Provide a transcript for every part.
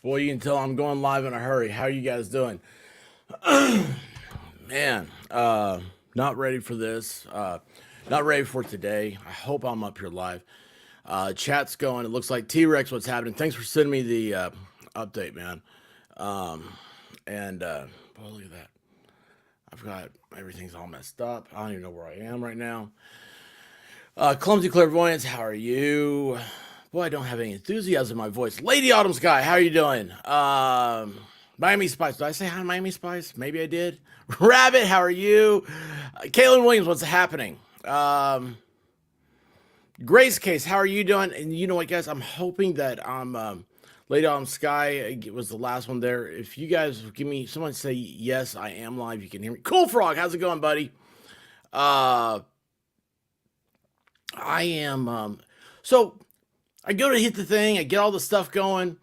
Boy, you can tell I'm going live in a hurry. How you guys doing? Man, not ready for this. Not ready for today. I hope I'm up here live. Chat's going. It looks like T-Rex. What's happening? Thanks for sending me the update, man. Um, and boy, look at that. I've got everything's all messed up. I don't even know where I am right now. Clumsy Clairvoyance, how are you? Boy, I don't have any enthusiasm in my voice. Lady Autumn Sky, how are you doing? Miami Spice, did I say hi to Miami Spice? Maybe I did. Rabbit, how are you? Kaylin Williams, what's happening? Grace Case, how are you doing? And you know what, guys? I'm hoping that Lady Autumn Sky was the last one there. If you guys give me, someone say yes, I am live. You can hear me. Cool Frog, how's it going, buddy? Uh, I am. So I go to hit the thing. I get all the stuff going,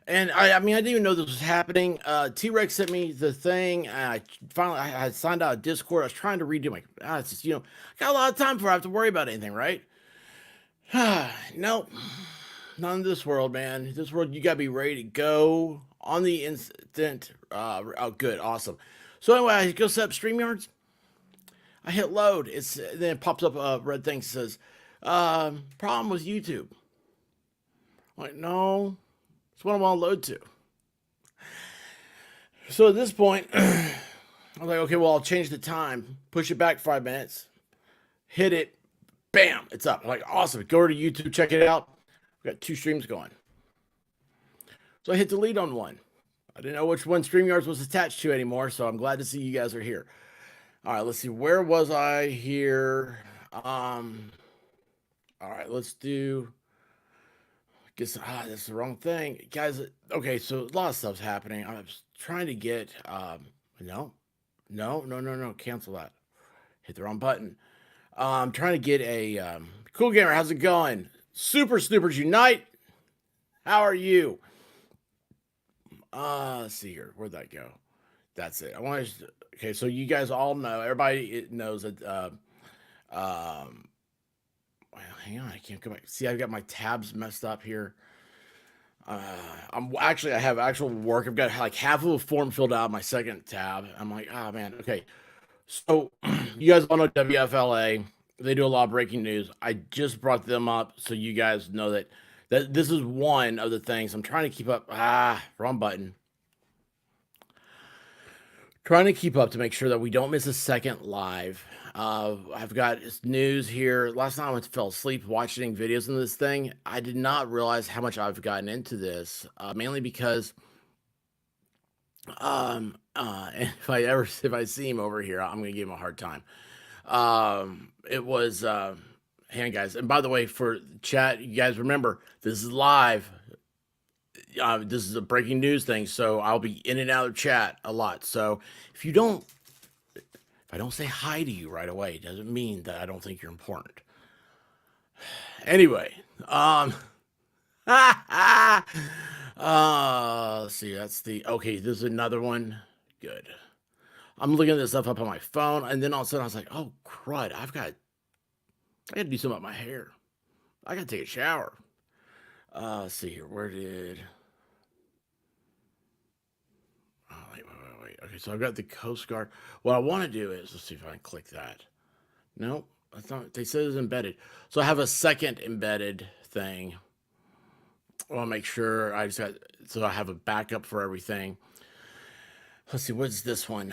and I mean, I didn't even know this was happening. T Rex sent me the thing. And I finally, I had signed out of Discord. I was trying to redo my. It's just, I got a lot of time before I have to worry about anything, right? Nope, not in this world, man. This world, you gotta be ready to go on the instant. Oh, good, awesome. So anyway, I go set up StreamYards. I hit load. Then it pops up a red thing that says, problem with YouTube. I'm like, no, it's what I want to load to. So at this point, I was like, okay, well, I'll change the time, push it back 5 minutes, hit it, bam, it's up. I'm like, awesome. Go over to YouTube, check it out. We got 2 streams going. So I hit delete on one. I didn't know which one StreamYards was attached to anymore, so I'm glad to see you guys are here. All right, let's see. Where was I here? All right, let's do. Guess that's the wrong thing, guys. Okay, so a lot of stuff's happening. I was trying to get. No. Cancel that. Hit the wrong button. I'm trying to get a cool gamer. How's it going? Super Snoopers Unite. How are you? Let's see here. Where'd that go? That's it. I want to. Okay, so you guys all know. Everybody knows that. Well, hang on. I can't go back. See, I've got my tabs messed up here. I have actual work. I've got like half of a form filled out. My second tab. I'm like, oh man. Okay. So you guys all know WFLA. They do a lot of breaking news. I just brought them up so you guys know that this is one of the things I'm trying to keep up. Wrong button. Trying to keep up to make sure that we don't miss a second live. I've got news here. Last night I went to fell asleep watching videos on this thing. I did not realize how much I've gotten into this, mainly because if I see him over here, I'm gonna give him a hard time. It was hang on, guys. And by the way, for chat, you guys remember this is live. This is a breaking news thing, so I'll be in and out of chat a lot. So if I don't say hi to you right away, it doesn't mean that I don't think you're important. Anyway, let's see. That's the okay. This is another one. Good. I'm looking this stuff up on my phone, and then all of a sudden I was like, "Oh crud! I got to do something about my hair. I got to take a shower." Let's see here. Where did? Oh, wait. Okay, so I've got the Coast Guard. What I want to do is let's see if I can click that. No, that's not. They said it's embedded. So I have a second embedded thing. I want to make sure so I have a backup for everything. Let's see, what's this one?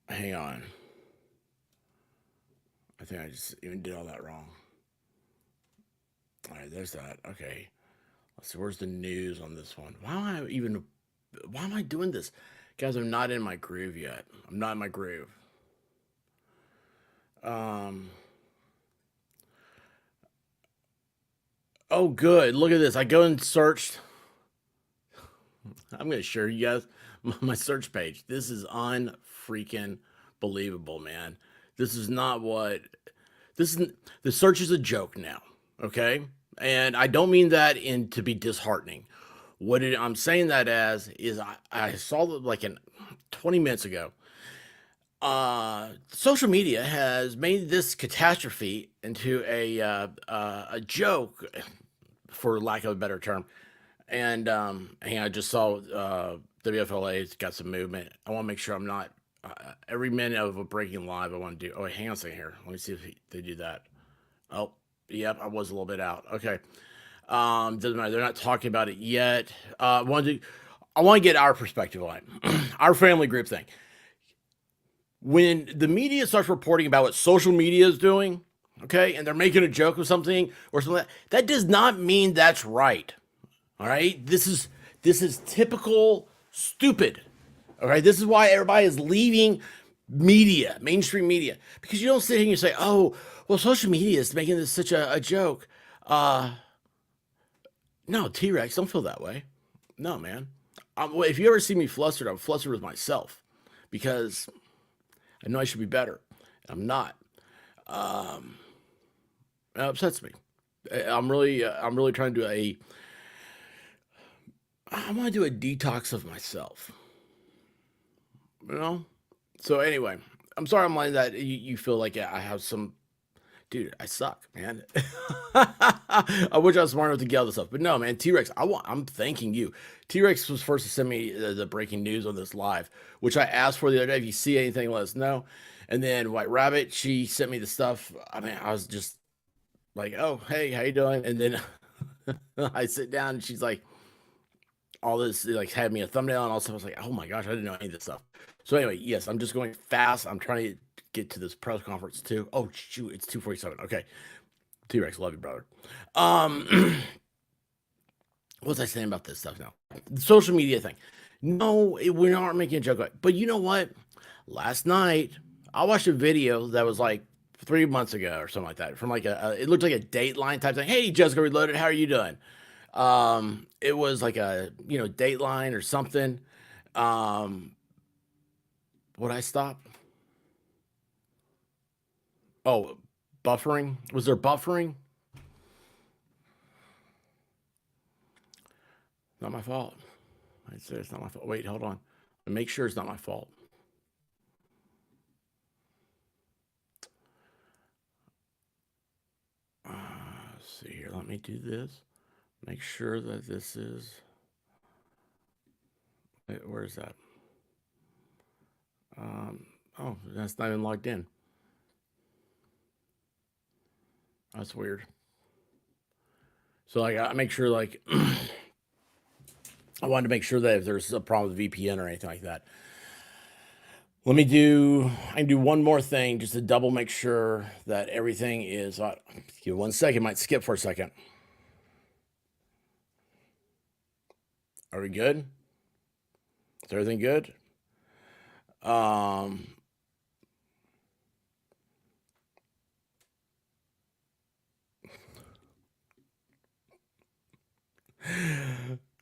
Hang on. I think I just even did all that wrong. All right, there's that. Okay. Let's see, where's the news on this one? Why am I doing this? Guys, I'm not in my groove yet. I'm not in my groove. Oh, good. Look at this. I go and searched. I'm going to share you guys my search page. This is unfreaking believable, man. This is not what this is. The search is a joke now, okay? And I don't mean that to be disheartening. I'm saying that as is I saw like 20 minutes ago. Social media has made this catastrophe into a joke, for lack of a better term. And I just saw WFLA's got some movement. I want to make sure I'm not every minute of a breaking live. I want to do. Oh, wait, hang on a second here. Let me see if they do that. Oh, yep, I was a little bit out. Okay, doesn't matter. They're not talking about it yet. I want to get our perspective on it. Our family group thing. When the media starts reporting about what social media is doing, okay, and they're making a joke of something or something like that, that does not mean that's right. All right, this is typical stupid. All right, this is why everybody is leaving media, mainstream media, because you don't sit here and you say, "Oh, well, social media is making this such a joke." Uh, no, T Rex, don't feel that way. No, man. Well, if you ever see me flustered, I'm flustered with myself because I know I should be better. I'm not. Um, it upsets me. I'm really trying to do I want to do a detox of myself. You know. So anyway, I'm sorry I'm letting that you feel like I have some. Dude, I suck, man. I wish I was smart enough to get all this stuff, but no, man. T Rex, I'm thanking you. T Rex was first to send me the breaking news on this live, which I asked for the other day. If you see anything, let us know. And then White Rabbit, she sent me the stuff. I mean, I was just like, "Oh, hey, how you doing?" And then I sit down, and she's like, all this like had me a thumbnail and all stuff. I was like, "Oh my gosh, I didn't know any of this stuff." So anyway, yes, I'm just going fast. I'm trying to get to this press conference too. Oh shoot, it's 2:47. Okay, T Rex, love you, brother. Um, what was I saying about this stuff now? The social media thing. No, we aren't making a joke about it. But you know what? Last night, I watched a video that was like 3 months ago or something like that, from like it looked like a Dateline type thing. "Hey, Jessica Reloaded, how are you doing?" It was like a Dateline or something. Um, would I stop? Oh, buffering. Was there buffering? Not my fault. I'd say it's not my fault. Wait, hold on. Make sure it's not my fault. Let's see here. Let me do this. Make sure that this is. Where is that? Oh, that's not even logged in. That's weird. So like, I make sure like I wanted to make sure that if there's a problem with VPN or anything like that. Let me do. I can do one more thing just to double make sure that everything is. Give 1 second. Might skip for a second. Are we good? Is everything good?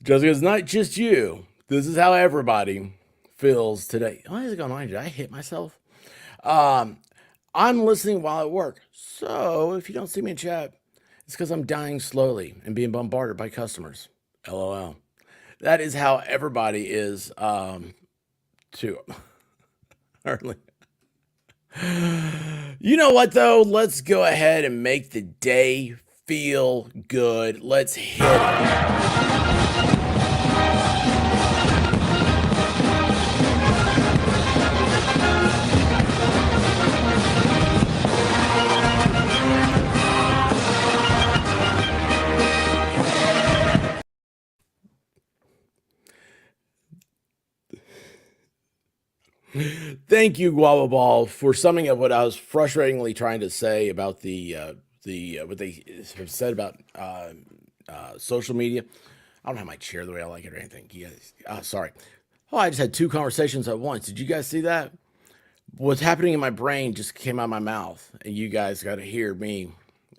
Jessica, it's not just you. This is how everybody feels today. Why is it going on? Did I hit myself? Um, I'm listening while at work. So if you don't see me in chat, it's because I'm dying slowly and being bombarded by customers. LOL. That is how everybody is too early. You know what though? Let's go ahead and make the day feel good. Let's hit it. Thank you, Guava Ball, for summing up what I was frustratingly trying to say about the what they have said about social media. I don't have my chair the way I like it or anything. Yes. Sorry. Oh, I just had two conversations at once. Did you guys see that? What's happening in my brain just came out of my mouth, and you guys got to hear me.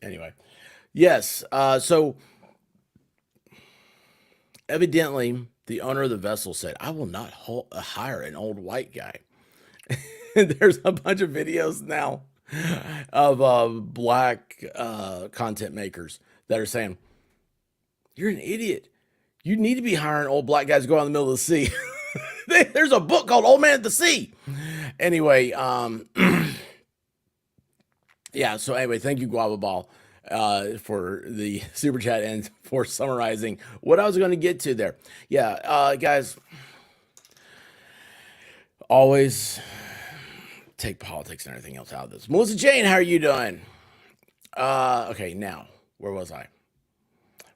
Anyway, yes. So evidently, the owner of the vessel said, "I will not hire an old white guy." There's a bunch of videos now of black content makers that are saying, "You're an idiot. You need to be hiring old black guys to go out in the middle of the sea." There's a book called Old Man at the Sea. Anyway, yeah. So anyway, thank you, Guava Ball, for the super chat and for summarizing what I was going to get to there. Yeah, guys, always take politics and everything else out of this. Melissa Jane, how are you doing? Okay, now where was I?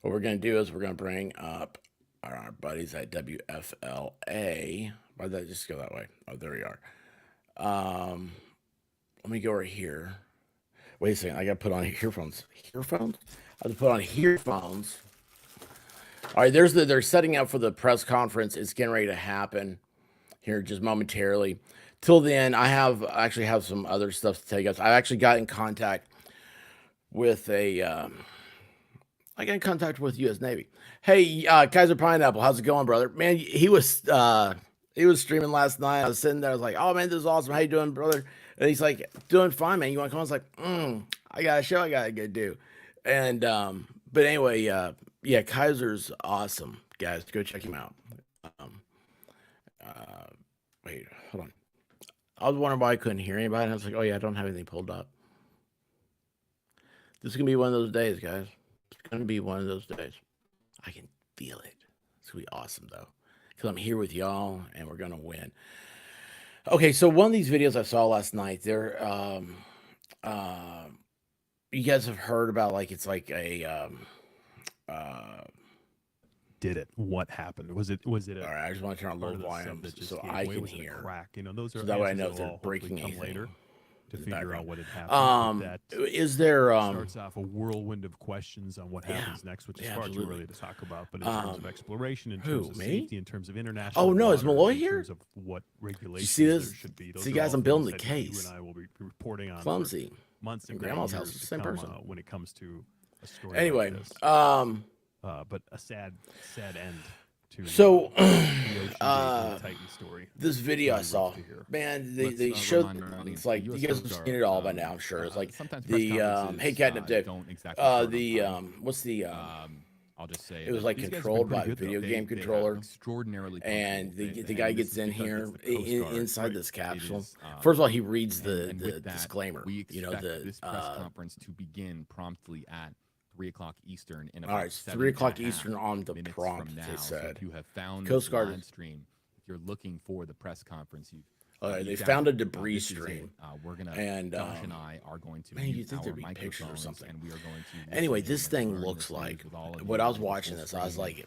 What we're going to do is we're going to bring up our buddies at WFLA. Why did that just go that way? Oh, there we are. Let me go right here. Wait a second. I got to put on earphones. Earphones? I have to put on earphones. All right, they're setting up for the press conference. It's getting ready to happen here just momentarily. Till then, I actually have some other stuff to tell you guys. I actually got in contact with I got in contact with U.S. Navy. Hey, Kaiser Pineapple, how's it going, brother? Man, he was streaming last night. I was sitting there. I was like, oh man, this is awesome. How you doing, brother? And he's like, doing fine, man. You want to come? I was like, I got a show I gotta go do. And but anyway, yeah, Kaiser's awesome, guys. Go check him out. Um, Wait, hold on. I was wondering why I couldn't hear anybody. And I was like, oh yeah, I don't have anything pulled up. This is gonna be one of those days, guys. It's gonna be one of those days. I can feel it. It's gonna be awesome though, because I'm here with y'all and we're gonna win. Okay, so one of these videos I saw last night, you guys have heard about it's like a did it? What happened? Was it all right, I just want to turn on low volume so I can hear. Crack? You know, those are so that way I know if answers that they're will hopefully breaking come anything later to in the figure background. out what had happened. But that Is there starts off a whirlwind of questions on what happens next, which is far too early to talk about. But in terms of exploration, in terms of safety, in terms of international, oh no, is Malloy in here? terms of what regulations there should be. See, guys, I'm building the that case. You and I will be reporting on Clumsy. Months and Grandma's house years is the to same come, person. when it comes to a story. Anyway, like this. But a sad end. So, Titan story. this video I saw, man, they showed, it's like, you guys have seen it all by now, I'm sure. It's like the, hey, Catnip Dave, what's the, I'll just say it was like controlled by a video game controller, extraordinarily, and the guy gets in here inside this capsule. First of all, he reads the disclaimer. We expect this press conference to begin promptly at 3 o'clock Eastern. In about all right, 3 o'clock Eastern on the prompt. They said. So if you have found Coast Guard live stream, if you're looking for the press conference, they found a debris stream. We're gonna, and Josh and I are going to. Man, you think there'd be pictures or something? And we are going to. Anyway, this thing looks like. When I was watching this, I was like,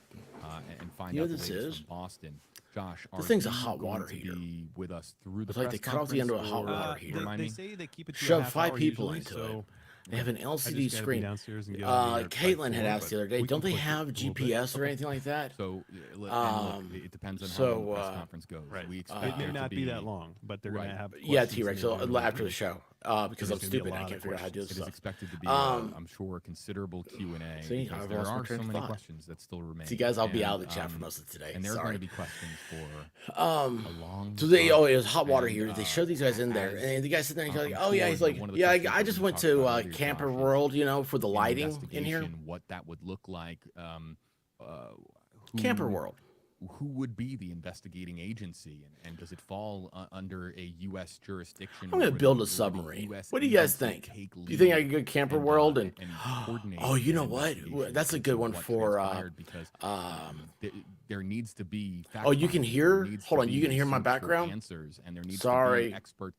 and find you know out what this is? Boston. Josh, this thing's a hot water heater. With us through the it's like they cut off the end of a hot water heater. They say they keep it to shove 5 people into it. They have an LCD screen. Caitlin had asked the other day, don't they have GPS or anything like that? So it depends on how the press conference goes. Right. We expect it may not be that long, but they're going to have T-Rex. So after the show, because I'm stupid, I can't figure out how to do this stuff. It is expected to be, I'm sure, considerable Q&A. See, there are so many questions that still remain. See, guys, I'll be out of the chat for most of today. And there are going to be questions for a long. So it was hot water here. They show these guys in there, and the guy sitting there, he's like, oh yeah, he's like, yeah, I just went to Camper World, for the lighting in here. What that would look like. Camper World. Who would be the investigating agency, and does it fall under a U.S. jurisdiction? I'm going to build a submarine. What do you guys think? Do you think I could go to Camper World and oh, you know what? That's a good one for because there needs to be. Oh, you can hear? Hold on, you can hear my background? Answers, and there needs Sorry. to be expert.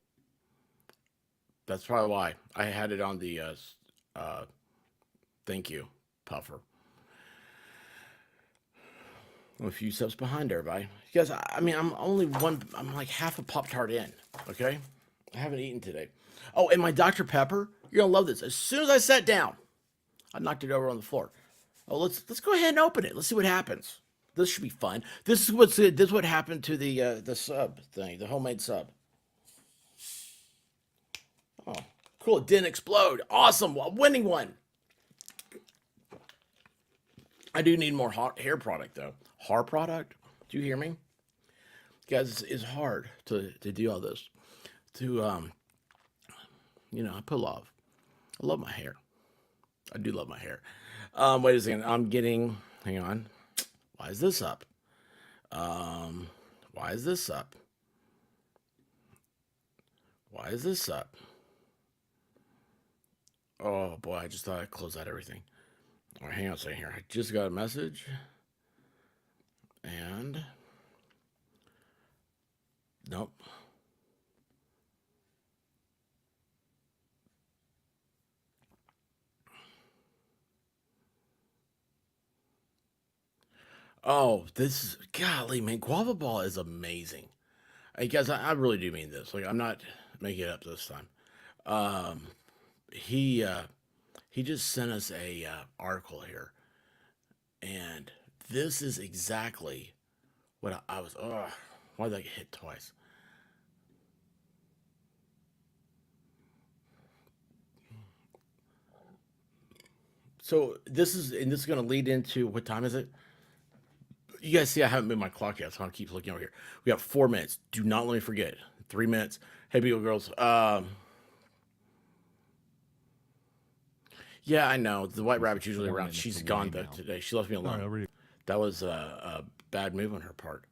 That's probably why I had it on the. Thank you, Puffer. I'm a few steps behind everybody. You guys, I mean, I'm like half a Pop-Tart in, okay? I haven't eaten today. Oh, and my Dr. Pepper, you're going to love this. As soon as I sat down, I knocked it over on the floor. Oh, let's go ahead and open it. Let's see what happens. This should be fun. This is what happened to the sub thing, the homemade sub. Oh, cool. It didn't explode. Awesome. I'm winning one. I do need more hot hair product, though. Hair product? Do you hear me? Guys, it's hard to do all this. I put love. I love my hair. I do love my hair. Wait a second. Hang on. Why is this up? Why is this up? Why is this up? Oh boy, I just thought I closed out everything. All right, hang on a second here. I just got a message. And nope. Oh, this is golly, man. Guava Ball is amazing. Hey guys, I really do mean this. Like, I'm not making it up this time. Um, he uh, he just sent us a article here, and this is exactly what I was. Oh, why did I get hit twice? So this is going to lead into what time is it? You guys see, I haven't moved my clock yet, so I keep looking over here. We got 4 minutes. Do not let me forget. 3 minutes. Hey, Beagle Girls. Yeah, I know. The White Rabbit's usually around. She's gone though today. She left me alone. All right, that was a bad move on her part.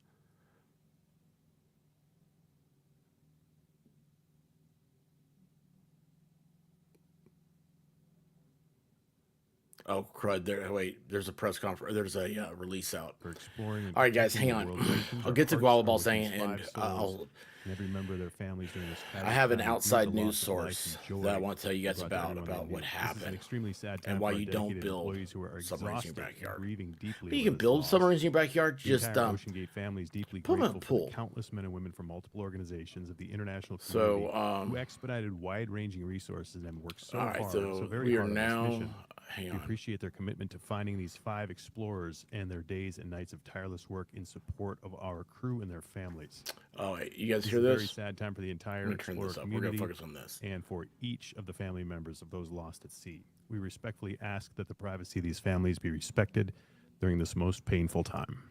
Oh crud! There, wait. There's a press conference. There's a release out. For exploring. All right, guys, hang on. I'll get to Guava Ball saying, and I'll. And every member of their families during this. I have an outside news source that I want to tell you guys about what happened. An extremely sad time and why for you don't build who are submarines in your backyard. Grieving deeply. But you can build submarines in your backyard. Just Ocean Gate families deeply put them in grateful a pool. For countless men and women from multiple organizations of the international community who expedited wide-ranging resources and worked so hard. So very we are hard now. On this mission. Hang on. We appreciate their commitment to finding these 5 explorers and their days and nights of tireless work in support of our crew and their families. Oh, wait, you guys This hear is a this? very sad time for the entire explorer community. We're going to focus on this. And for each of the family members of those lost at sea. We respectfully ask that the privacy of these families be respected during this most painful time.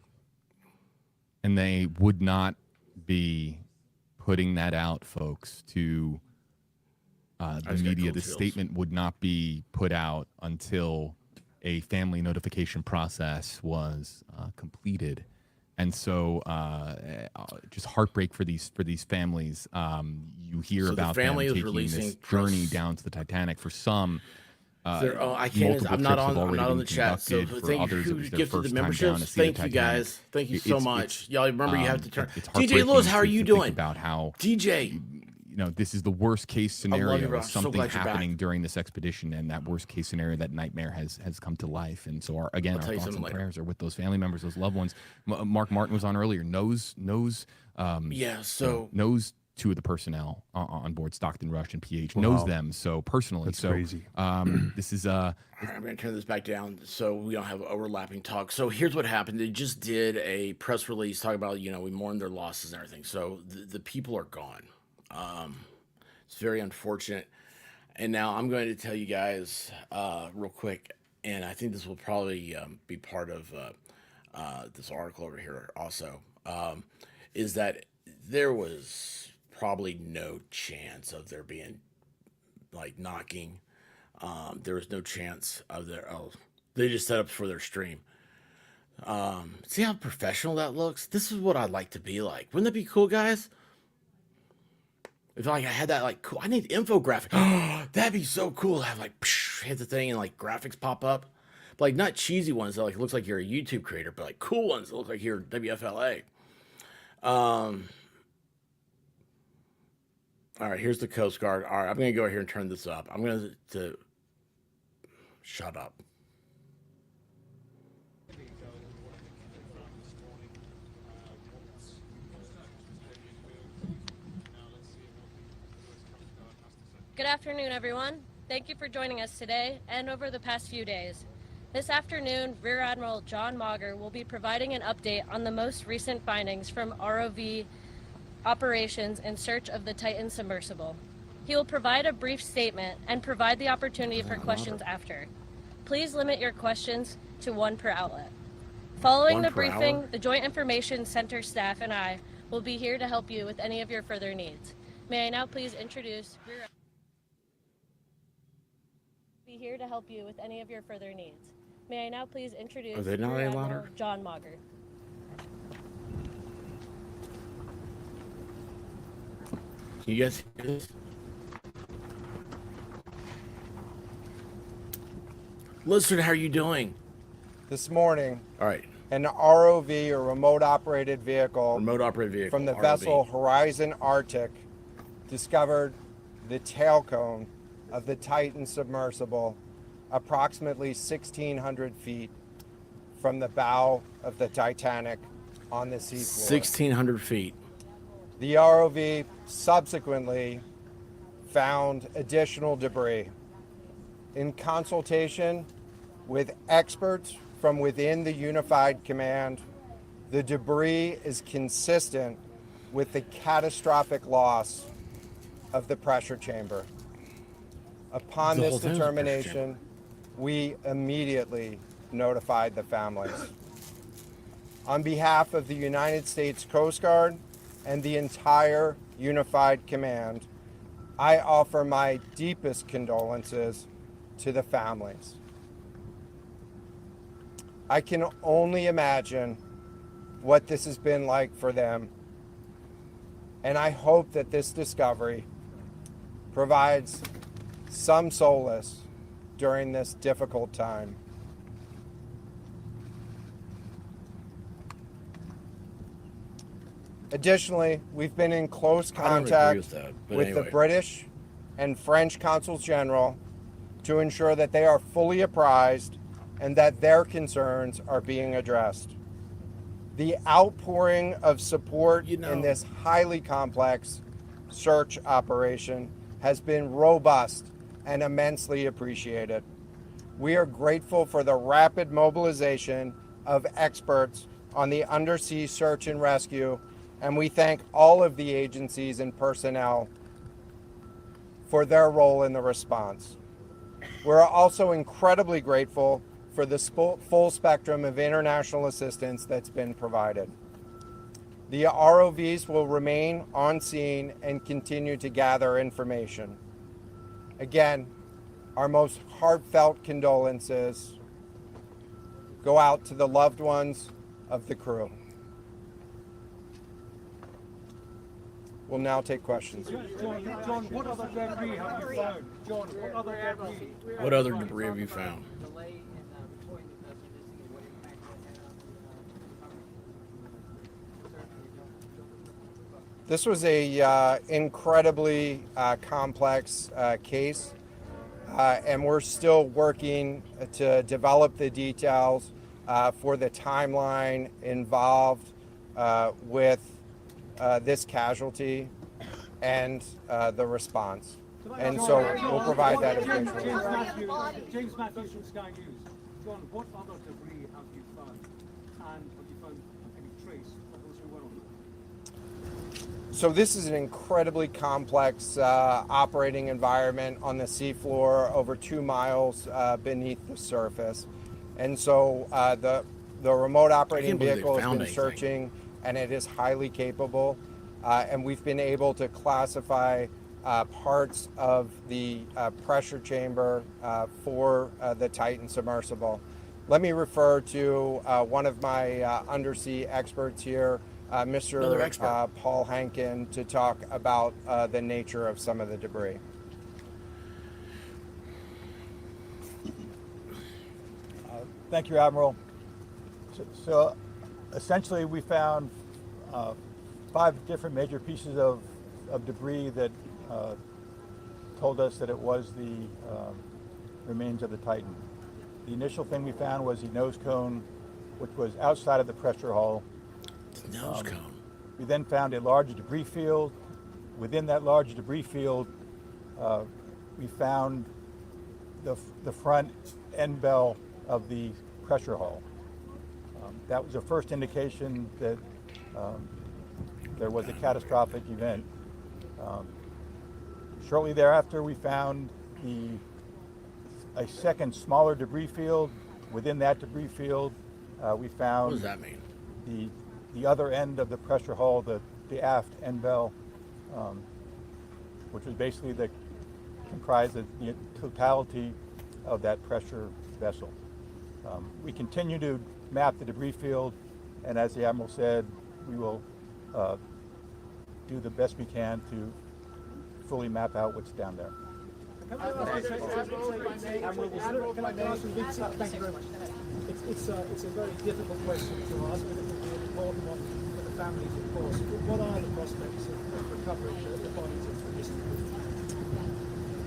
And they would not be putting that out, folks, to the media. The statement would not be put out until a family notification process was completed. And so, just heartbreak for these families. You hear about them taking this journey down to the Titanic. For some, I can't. I'm not on the chat. So thank you who gifted the memberships. Thank you guys. Thank you so much. Y'all remember you have to turn. DJ Lewis, how are you doing? About how DJ. You know, this is the worst case scenario of something happening during this expedition, and that worst case scenario, that nightmare has come to life. And so, our thoughts and prayers are with those family members, those loved ones. Mark Martin was on earlier. Knows 2 of the personnel on board, Stockton, Rush, and PH. Knows them so personally. That's crazy. This is All right, I'm going to turn this back down so we don't have overlapping talk. So here's what happened. They just did a press release talking about, we mourn their losses and everything. So the people are gone. It's very unfortunate. And now I'm going to tell you guys real quick, and I think this will probably be part of this article over here also, is that there was probably no chance of there being knocking. There was no chance of they just set up for their stream. See how professional that looks? This is what I'd like to be like. Wouldn't that be cool, guys? If I had that cool, I need infographic. That'd be so cool to have hit the thing and graphics pop up, but not cheesy ones that looks like you're a YouTube creator, but cool ones that look like you're WFLA. All right, here's the Coast Guard. All right, I'm gonna go here and turn this up. I'm gonna shut up. Good afternoon, everyone. Thank you for joining us today and over the past few days. This afternoon, Rear Admiral John Mauger will be providing an update on the most recent findings from ROV operations in search of the Titan submersible. He will provide a brief statement and provide the opportunity for questions after. Please limit your questions to 1 per outlet. Following the briefing, the Joint Information Center staff and I will be here to help you with any of your further needs. May I now please introduce Rear here to help you with any of your further needs. May I now please introduce Rear Admiral John Mauger. Can you guys hear this? Listener, how are you doing? This morning, All right. an ROV, or remote operated vehicle, Remote operated vehicle. from the ROV. vessel Horizon Arctic discovered the tail cone of the Titan submersible approximately 1,600 feet from the bow of the Titanic on the seafloor. 1,600 feet. The ROV subsequently found additional debris. In consultation with experts from within the Unified Command, the debris is consistent with the catastrophic loss of the pressure chamber. Upon The this whole thing was a pressure determination, we immediately notified the families. On behalf of the United States Coast Guard and the entire Unified Command, I offer my deepest condolences to the families. I can only imagine what this has been like for them, and I hope that this discovery provides some solace during this difficult time. Additionally, we've been in close I don't agree contact with that, but with the anyway. British and French consuls general to ensure that they are fully apprised and that their concerns are being addressed. The outpouring of support in this highly complex search operation has been robust and immensely appreciated. We are grateful for the rapid mobilization of experts on the undersea search and rescue, and we thank all of the agencies and personnel for their role in the response. We're also incredibly grateful for the full spectrum of international assistance that's been provided. The ROVs will remain on scene and continue to gather information. Again, our most heartfelt condolences go out to the loved ones of the crew. We'll now take questions. John, what other debris have you found? John, what other debris? What other debris have you found? This was a incredibly complex case, and we're still working to develop the details for the timeline involved with this casualty and the response. And so we'll provide that information. James Matthews from Sky News. John, what other debris have you found? And have you found any trace of those who were on it? So this is an incredibly complex operating environment on the seafloor, over 2 miles beneath the surface. And so the remote operating vehicle has been searching, and it is highly capable. And we've been able to classify parts of the pressure chamber for the Titan submersible. Let me refer to one of my undersea experts here, Mr. Paul Hankin, to talk about the nature of some of the debris. Thank you, Admiral. So essentially, we found 5 different major pieces of debris that told us that it was the remains of the Titan. The initial thing we found was the nose cone, which was outside of the pressure hull. The nose cone. We then found a large debris field. Within that large debris field, we found the front end bell of the pressure hull. That was the first indication that there was a catastrophic event. Shortly thereafter, we found a second smaller debris field. Within that debris field, we found What does that mean? The other end of the pressure hull, the aft end bell, which was basically comprised of the totality of that pressure vessel. We continue to map the debris field, and as the Admiral said, we will do the best we can to fully map out what's down there. Can I ask thank you very much. It's a very difficult question to ask, but it's an important one for the families, of course. What are the prospects of recovering the bodies of missing?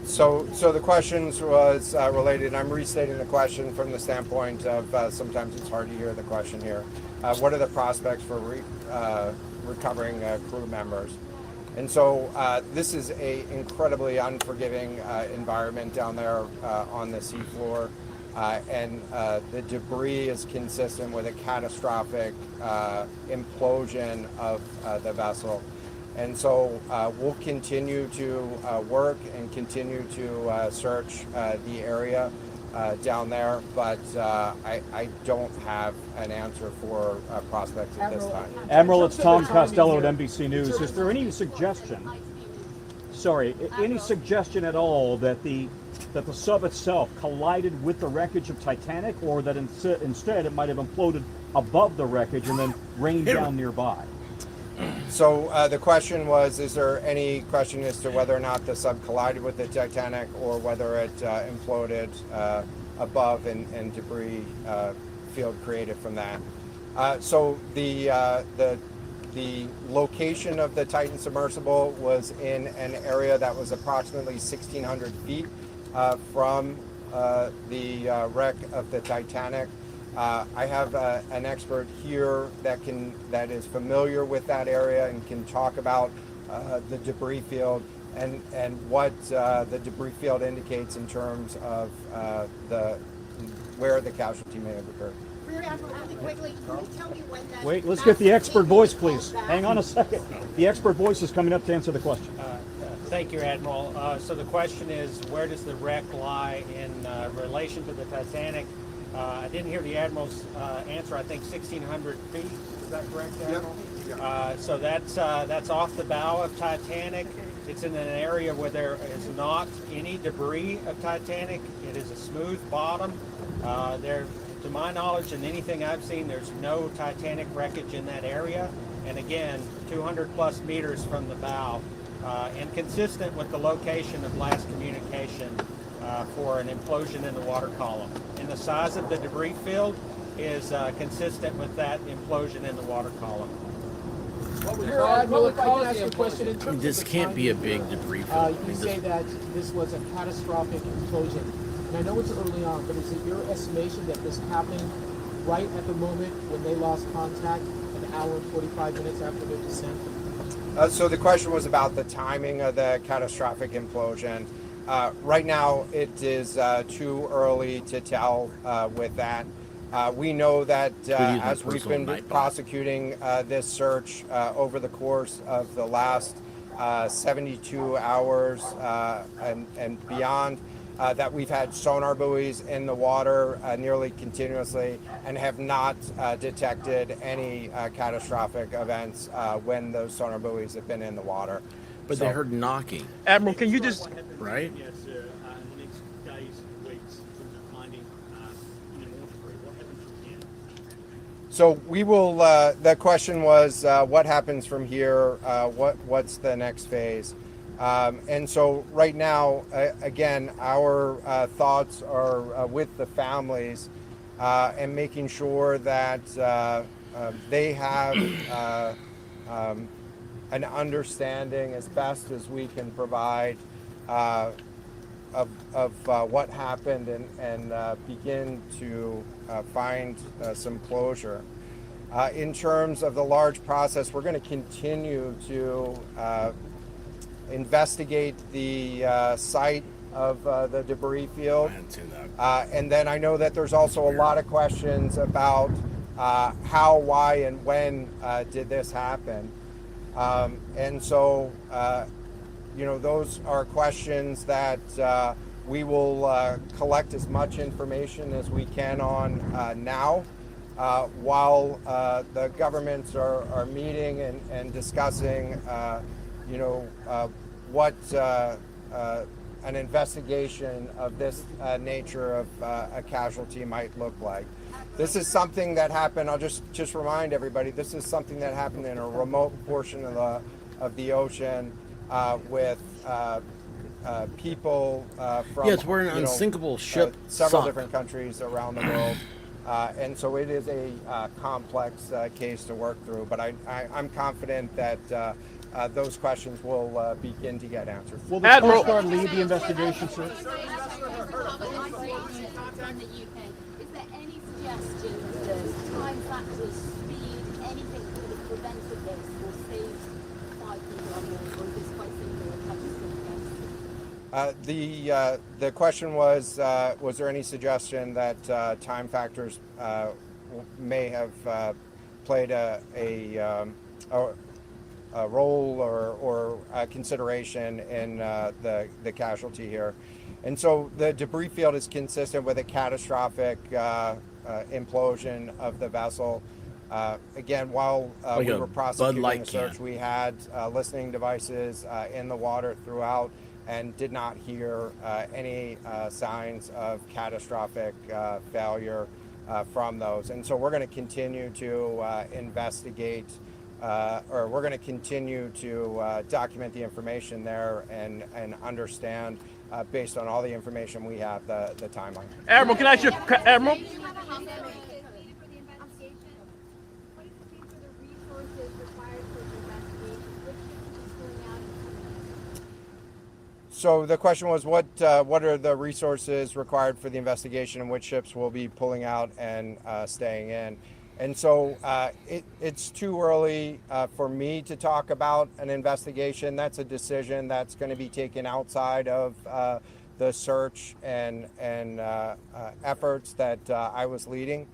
So the questions was related. I'm restating the question from the standpoint of sometimes it's hard to hear the question here. What are the prospects for recovering crew members? And so this is a incredibly unforgiving environment down there on the seafloor. And the debris is consistent with a catastrophic implosion of the vessel. And so we'll continue to work and continue to search the area down there, but I don't have an answer for prospects at this time. Admiral, it's Tom Costello at NBC News. Is there any suggestion, any suggestion at all that the sub itself collided with the wreckage of Titanic, or that instead it might have imploded above the wreckage and then rained down nearby? So the question was, is there any question as to whether or not the sub collided with the Titanic or whether it imploded above and debris field created from that? So the location of the Titan submersible was in an area that was approximately 1,600 feet from the wreck of the Titanic. I have an expert here that is familiar with that area and can talk about the debris field and what the debris field indicates in terms of where the casualty may have occurred. Rear Admiral, really quickly, can you tell me when that... Wait, let's get the expert voice, please. Hang on a second. The expert voice is coming up to answer the question. Thank you, Admiral. So the question is, where does the wreck lie in relation to the Titanic? I didn't hear the Admiral's answer. I think 1,600 feet. Is that correct, Admiral? Yep. So that's off the bow of Titanic. It's in an area where there is not any debris of Titanic. It is a smooth bottom. There, to my knowledge and anything I've seen, there's no Titanic wreckage in that area. And again, 200 plus meters from the bow, and consistent with the location of last communication for an implosion in the water column. And the size of the debris field is consistent with that implosion in the water column. Admiral, if I can ask you a question in terms This of the can't be a timing big here, debris field. you say that this was a catastrophic implosion. And I know it's early on, but is it your estimation that this happened right at the moment when they lost contact, an hour and 45 minutes after their descent? So the question was about the timing of the catastrophic implosion. Right now, it is too early to tell with that. We know that as we've been prosecuting this search over the course of the last 72 hours and beyond, that we've had sonar buoys in the water nearly continuously and have not detected any catastrophic events when those sonar buoys have been in the water. But they heard knocking. Admiral, can you just... Right? Yes, in the next days and weeks in terms of finding more debris. What happens from here? So we will, the question was, what happens from here? What's the next phase? And so right now, again, our thoughts are with the families and making sure that they have an understanding as best as we can provide of what happened and begin to find some closure. In terms of the large process, we're going to continue to investigate the site of the debris field. And then I know that there's also a lot of questions about how, why, and when did this happen. And so, those are questions that we will collect as much information as we can on now, while the governments are meeting and discussing, what an investigation of this nature of a casualty might look like. This is something that happened. I'll just remind everybody. This is something that happened in a remote portion of the ocean with people from Yeah, it's where an unsinkable ship several sunk. different countries around the world. And so it is a complex case to work through, but I'm confident that those questions will begin to get answered. Will the Coast Guard lead the investigation, sir? From the UK, is there any suggestion that time factors, speed, anything that would have prevented this or saved 5 people on board, or is this quite simply a catastrophe? The question was there any suggestion that time factors may have played a role or a consideration in the casualty here? And so the debris field is consistent with a catastrophic implosion of the vessel. Again, while Like we a were Bud prosecuting Light the search, can. we had listening devices in the water throughout and did not hear any signs of catastrophic failure from those. And so we're going to continue to investigate, or we're going to continue to document the information there and understand, based on all the information we have, the timeline. Admiral, can I ask you, Admiral? So the question was, what are the resources required for the investigation, and which ships will be pulling out and staying in? And so it's too early for me to talk about an investigation. That's a decision that's going to be taken outside of the search and efforts that I was leading.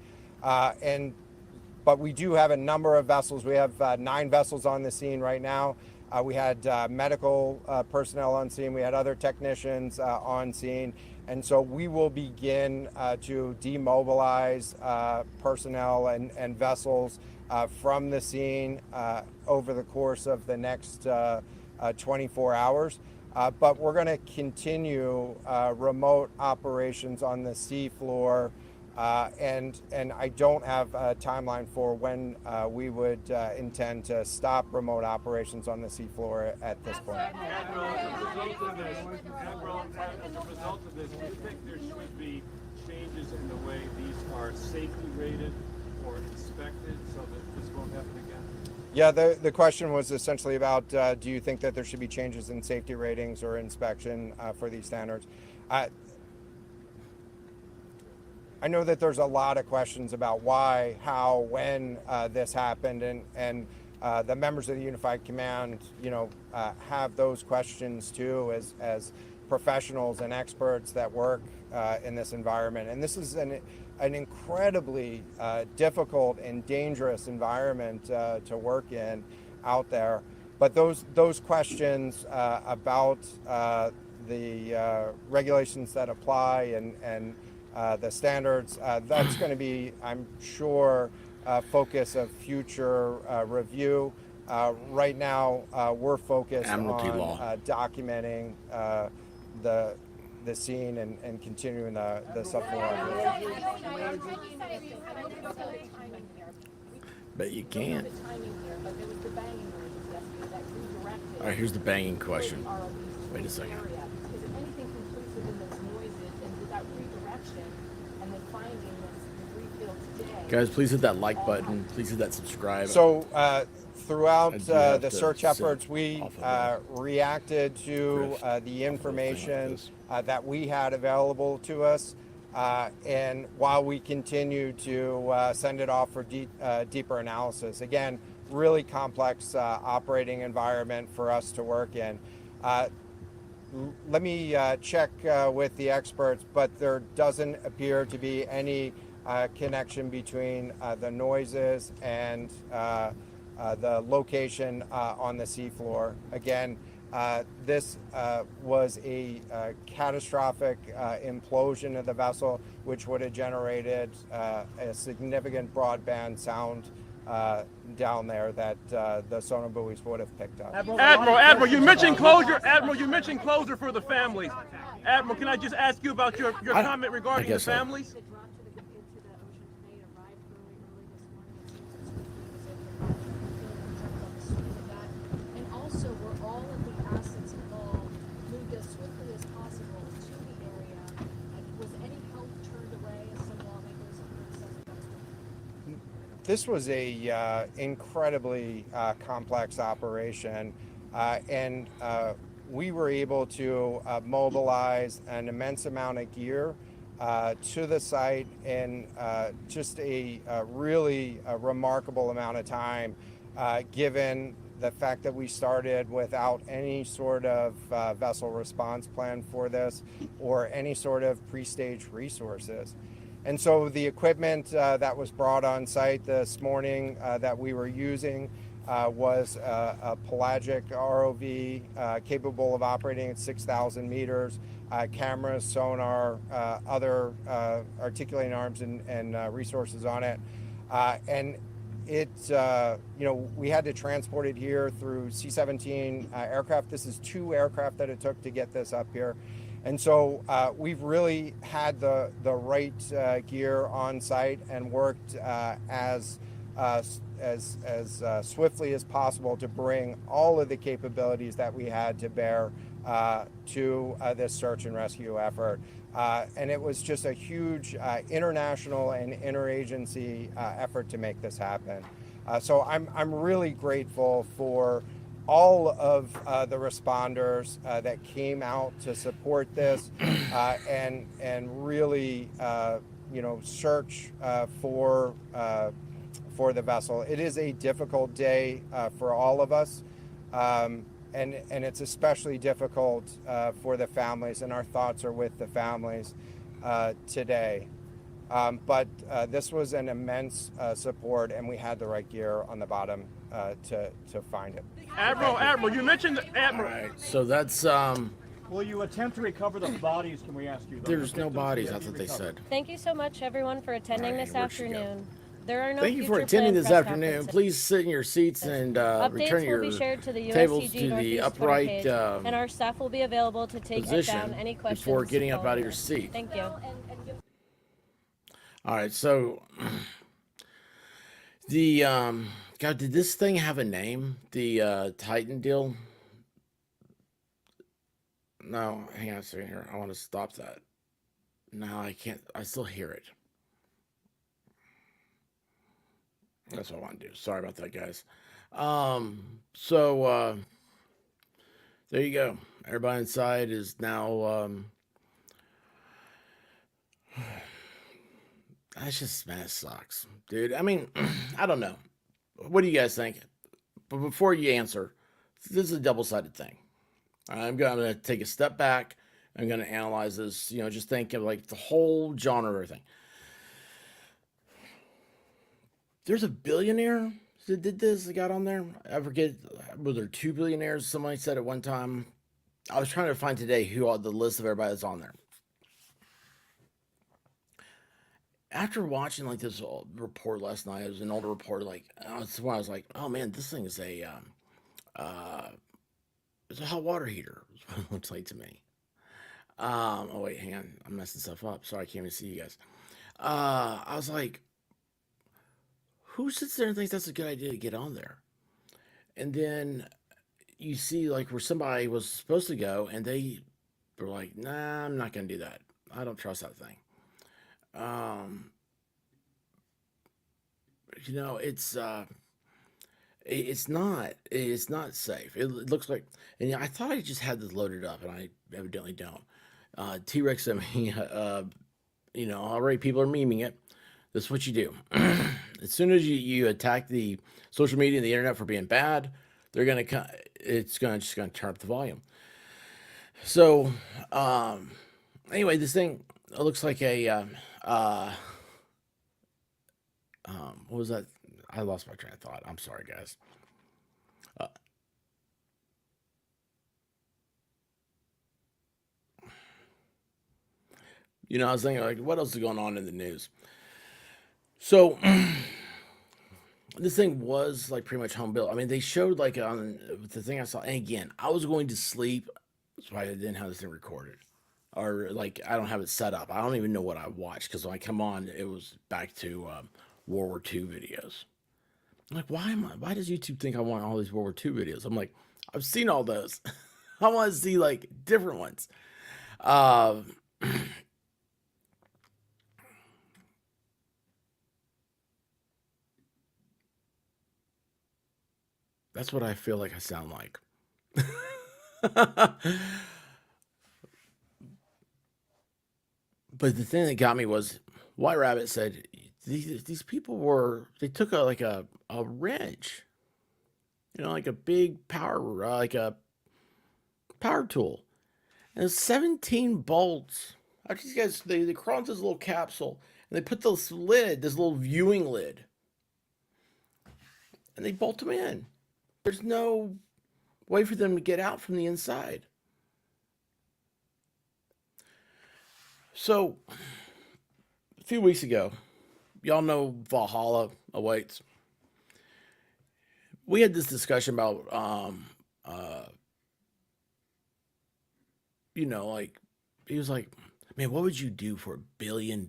But we do have a number of vessels. We have 9 vessels on the scene right now. We had medical personnel on scene. We had other technicians on scene. And so we will begin to demobilize personnel and vessels from the scene over the course of the next 24 hours. But we're going to continue remote operations on the seafloor. And I don't have a timeline for when we would intend to stop remote operations on the seafloor at this point. Admiral, as a result of this, do you think there should be changes in the way these are safety rated or inspected so that this won't happen again? Yeah, the question was essentially about, do you think that there should be changes in safety ratings or inspection for these standards? I know that there's a lot of questions about why, how, when this happened, and the members of the Unified Command, have those questions too, as professionals and experts that work in this environment. And this is an incredibly difficult and dangerous environment to work in out there. But those questions about the regulations that apply and the standards, that's going to be, I'm sure, focus of future review. Right now, we're focused on documenting the scene and continuing the submarine. Bet you can't. All right, here's the banging question. Wait a second. Guys, please hit that like button. Please hit that subscribe. So throughout the search efforts, we reacted to the information that we had available to us. And while we continue to send it off for deeper analysis, again, really complex operating environment for us to work in. Let me check with the experts, but there doesn't appear to be any connection between the noises and the location on the seafloor. Again, this was a catastrophic implosion of the vessel, which would have generated a significant broadband sound down there that the sonar buoys would have picked up. Admiral, you mentioned closure. Admiral, you mentioned closure for the families. Admiral, can I just ask you about your comment regarding the families? And also, were all of the assets involved moved as swiftly this was a incredibly complex operation, and we were able to mobilize an immense amount of gear to the site in just a really remarkable amount of time, given the fact that we started without any sort of vessel response plan for this or any sort of pre-stage resources. And so the equipment that was brought on site this morning that we were using was a pelagic ROV capable of operating at 6,000 meters, cameras, sonar, other articulating arms and resources on it. And it, we had to transport it here through C-17 aircraft. This is 2 aircraft that it took to get this up here. And so we've really had the right gear on site and worked as swiftly as possible to bring all of the capabilities that we had to bear to this search and rescue effort. And it was just a huge international and interagency effort to make this happen. So I'm really grateful for all of the responders that came out to support this and really search for the vessel. It is a difficult day for all of us, and it's especially difficult for the families, and our thoughts are with the families today. But this was an immense support, and we had the right gear on the bottom to find it. Admiral, you mentioned Admiral. All right, so that's Will you attempt to recover the bodies? Can we ask you? there's no bodies. That's what they said. Thank you so much, everyone, for attending All right, this where'd she go? afternoon. There are no Thank you for future attending planned this press afternoon. conferences. Please sit in your seats and Updates return will your be shared to the tables USCG to the Northeast Twitter upright page, and our staff will be available to take position down any questions before getting up out of following your this. seat. Thank you. All right, so the God, did this thing have a name? The Titan deal? No, hang on a second here. I want to stop that. No, I can't. I still hear it. That's what I want to do. Sorry about that, guys. So there you go. Everybody inside is now that's just, man, it sucks, dude. I mean, I don't know. What do you guys think? But before you answer, this is a double-sided thing. I'm gonna take a step back. I'm gonna analyze this. Just think of like the whole genre of everything. There's a billionaire that did this, that got on there. I forget, were there 2 billionaires? Somebody said at one time. I was trying to find today who all the list of everybody that's on there. After watching like this report last night, it was an older report. Like, that's when I was like, oh man, this thing is it's a hot water heater. Is what it looks like to me. Oh wait, hang on, I'm messing stuff up. Sorry, I can't even see you guys. I was like, who sits there and thinks that's a good idea to get on there? And then you see like where somebody was supposed to go, and they were like, nah, I'm not gonna do that. I don't trust that thing. It's not safe. It looks like, and I thought I just had this loaded up, and I evidently don't. T-Rex, I mean, already people are memeing it. This is what you do. As soon as you attack the social media and the internet for being bad, it's just gonna turn up the volume. So, anyway, this thing, it looks like a what was that? I lost my train of thought. I'm sorry, guys. I was thinking, like, what else is going on in the news? So, this thing was like pretty much home built. I mean, they showed like on the thing I saw, and again, I was going to sleep. That's why I didn't have this thing recorded, or like I don't have it set up. I don't even know what I watched, because when I come on, it was back to World War II videos. I'm like, why does YouTube think I want all these World War II videos? I'm like, I've seen all those. I want to see like different ones. That's what I feel like I sound like. But the thing that got me was White Rabbit said these people they took a wrench, like a big like a power tool, and it's 17 bolts. After these guys, they crawl into this little capsule and they put this little viewing lid, and they bolt them in. There's no way for them to get out from the inside. So, a few weeks ago, y'all know Valhalla awaits. We had this discussion about, like, he was like, man, what would you do for $1 billion?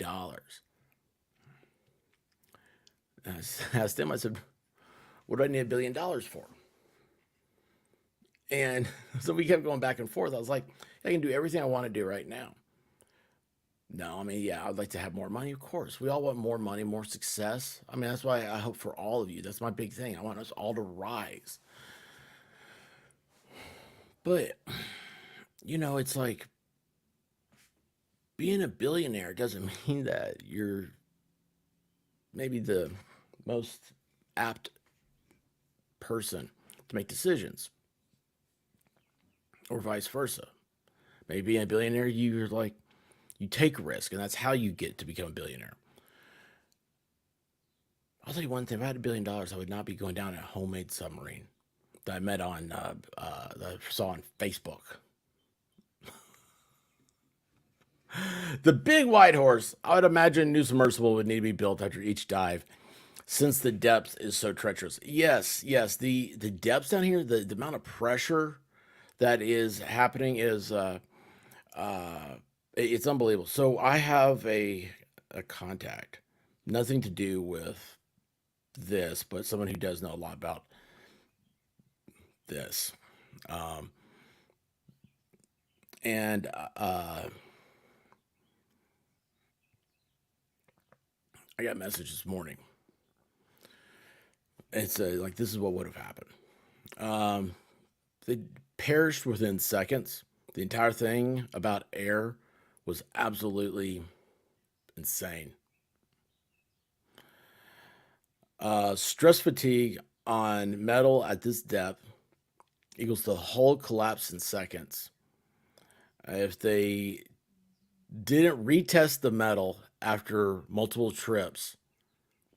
And I asked him, I said, what do I need $1 billion for? And so we kept going back and forth. I was like, I can do everything I want to do right now. No, I mean, yeah, I'd like to have more money. Of course, we all want more money, more success. I mean, that's why I hope for all of you. That's my big thing. I want us all to rise. But, it's like being a billionaire doesn't mean that you're maybe the most apt person to make decisions, or vice versa. Maybe being a billionaire, you're like, you take a risk, and that's how you get to become a billionaire. I'll tell you one thing: if I had $1 billion, I would not be going down in a homemade submarine that I met on, that I saw on Facebook. The big white horse, I would imagine a new submersible would need to be built after each dive, since the depth is so treacherous. Yes, the depths down here, the amount of pressure that is happening is it's unbelievable. So I have a contact, nothing to do with this, but someone who does know a lot about this. And I got a message this morning. It's like, this is what would have happened. They perished within seconds. The entire thing about air was absolutely insane. Stress fatigue on metal at this depth equals the whole collapse in seconds. If they didn't retest the metal after multiple trips,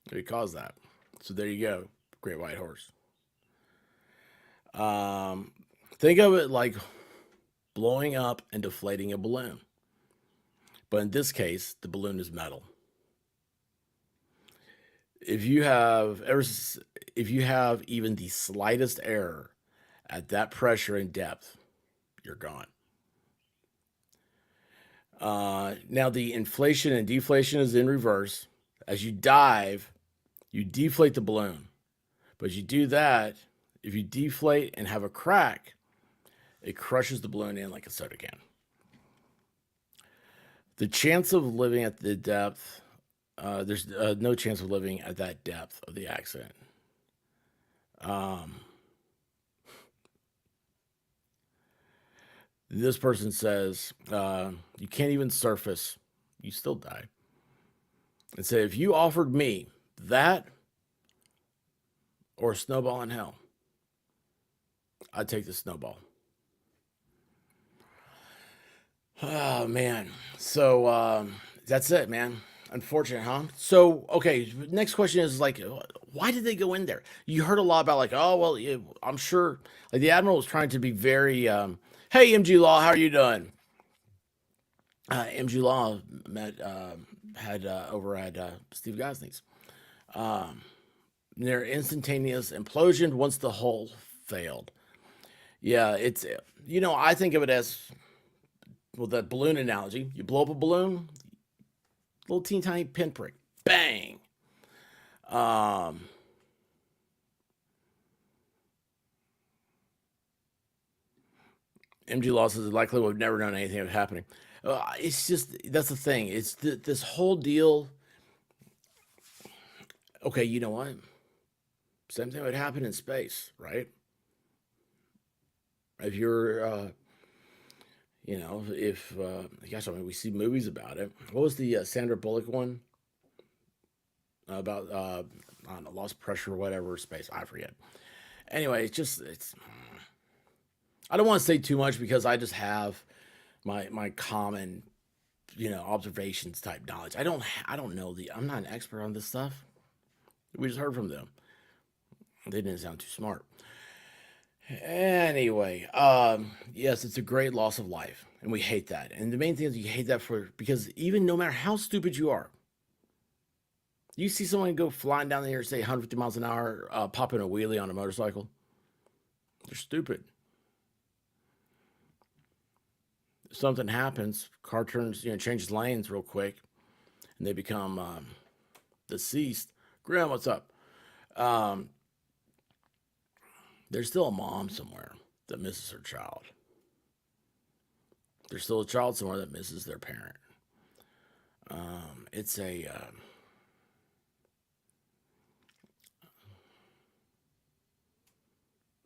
it would cause that. So there you go, great white horse. Think of it like blowing up and deflating a balloon. But in this case, the balloon is metal. If you have even the slightest error at that pressure and depth, you're gone. Now the inflation and deflation is in reverse. As you dive, you deflate the balloon. But you do that, if you deflate and have a crack, it crushes the balloon in like a soda can. The chance of living at the depth, there's no chance of living at that depth of the accident. This person says, you can't even surface, you still die. And say, if you offered me that or a snowball in hell, I'd take the snowball. Oh, man. So that's it, man. Unfortunate, huh? So, okay, next question is like, why did they go in there? You heard a lot about like, oh, well, I'm sure like the Admiral was trying to be very, hey, MG Law, how are you doing? MG Law had over at Steve Gosney's. Their instantaneous implosion once the hull failed. Yeah, it's, I think of it as, well, that balloon analogy. You blow up a balloon, little teeny tiny pinprick, bang. MG Law says likely would have never known anything was happening. It's just, that's the thing. It's this whole deal. Okay, you know what? Same thing would happen in space, right? If you're, if gosh, I mean, we see movies about it. What was the Sandra Bullock one about? I don't know, lost pressure, or whatever, space. I forget. Anyway, it's. I don't want to say too much because I just have my common, observations type knowledge. I don't know I'm not an expert on this stuff. We just heard from them. They didn't sound too smart. Anyway, yes, it's a great loss of life, and we hate that. And the main thing is you hate that because even no matter how stupid you are, you see someone go flying down the air, say 150 miles an hour, popping a wheelie on a motorcycle. They're stupid. Something happens, car turns, changes lanes real quick, and they become deceased. Graham, what's up? There's still a mom somewhere that misses her child. There's still a child somewhere that misses their parent. It's a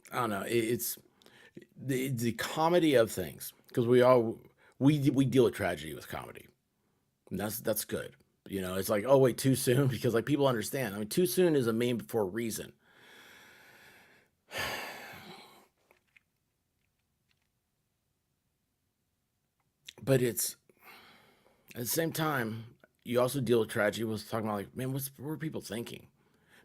I don't know. It's the comedy of things because we deal with tragedy with comedy, and that's good. It's like, oh wait, too soon, because like people understand. I mean, too soon is a meme for a reason. But it's at the same time, you also deal with tragedy with talking about like, man, what were people thinking?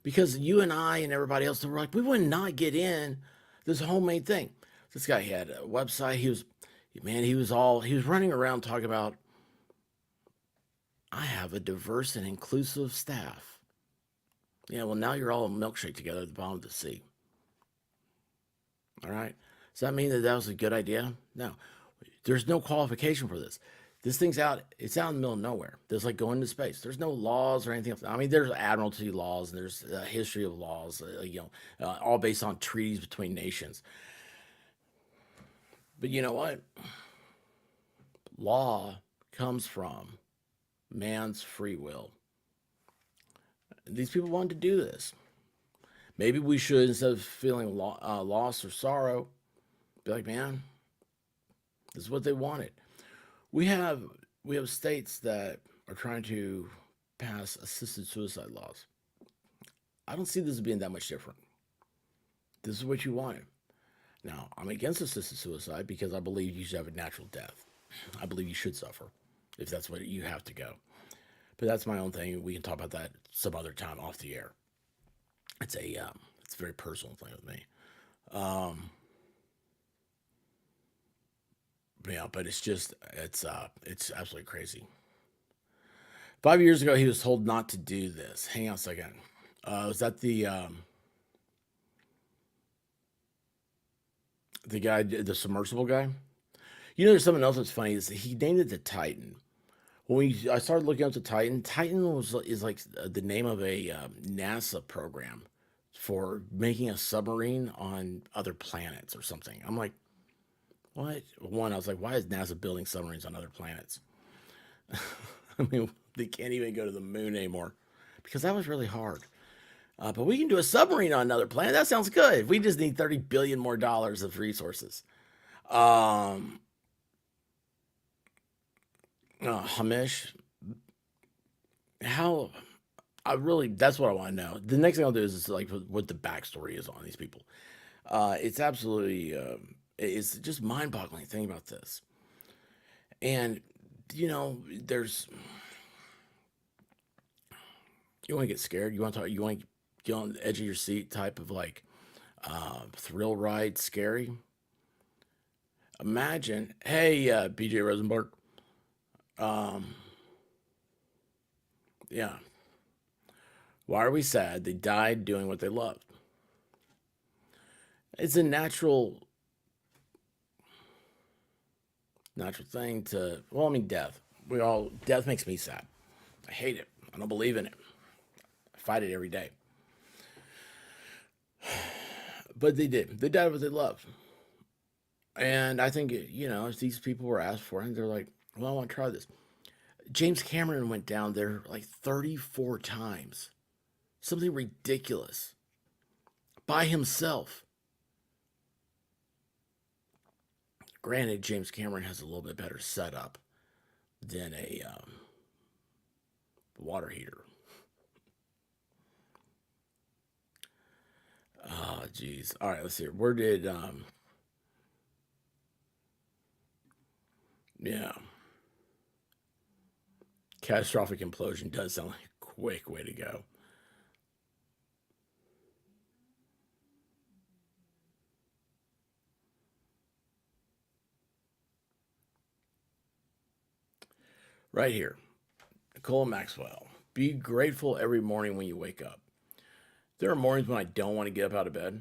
Because you and I and everybody else were like, we would not get in this homemade thing. This guy had a website. He was running around talking about, I have a diverse and inclusive staff. Yeah, well, now you're all a milkshake together at the bottom of the sea. All right. Does that mean that was a good idea? No. There's no qualification for this. This thing's out. It's out in the middle of nowhere. There's like going to space. There's no laws or anything else. I mean, there's admiralty laws and there's a history of laws, all based on treaties between nations. But you know what? Law comes from man's free will. These people wanted to do this. Maybe we should, instead of feeling loss or sorrow, be like, man, this is what they wanted. We have states that are trying to pass assisted suicide laws. I don't see this as being that much different. This is what you wanted. Now, I'm against assisted suicide because I believe you should have a natural death. I believe you should suffer if that's what you have to go. But that's my own thing. We can talk about that some other time off the air. It's a very personal thing with me. Yeah, but it's absolutely crazy. 5 years ago, he was told not to do this. Hang on a second. Was that the guy, the submersible guy? There's something else that's funny is he named it the Titan. I started looking up the Titan, Titan is like the name of a NASA program for making a submarine on other planets or something. I'm like, what? One, I was like, why is NASA building submarines on other planets? I mean, they can't even go to the moon anymore because that was really hard. But we can do a submarine on another planet. That sounds good. We just need $30 billion more of resources. Hamish, that's what I want to know. The next thing I'll do is like what the backstory is on these people. It's absolutely, it's just mind boggling thinking about this. And, you want to get scared. You want to get on the edge of your seat type of like, thrill ride scary. Imagine, hey, BJ Rosenberg. Yeah. Why are we sad? They died doing what they loved. It's a natural thing death. Death makes me sad. I hate it. I don't believe in it. I fight it every day. But they did. They died what they loved. And I think, if these people were asked for it, they're like, well, I want to try this. James Cameron went down there like 34 times. Something ridiculous. By himself. Granted, James Cameron has a little bit better setup than a water heater. Oh, geez. All right, let's see. Where did yeah. Catastrophic implosion does sound like a quick way to go. Right here. Nicole Maxwell. Be grateful every morning when you wake up. There are mornings when I don't want to get up out of bed.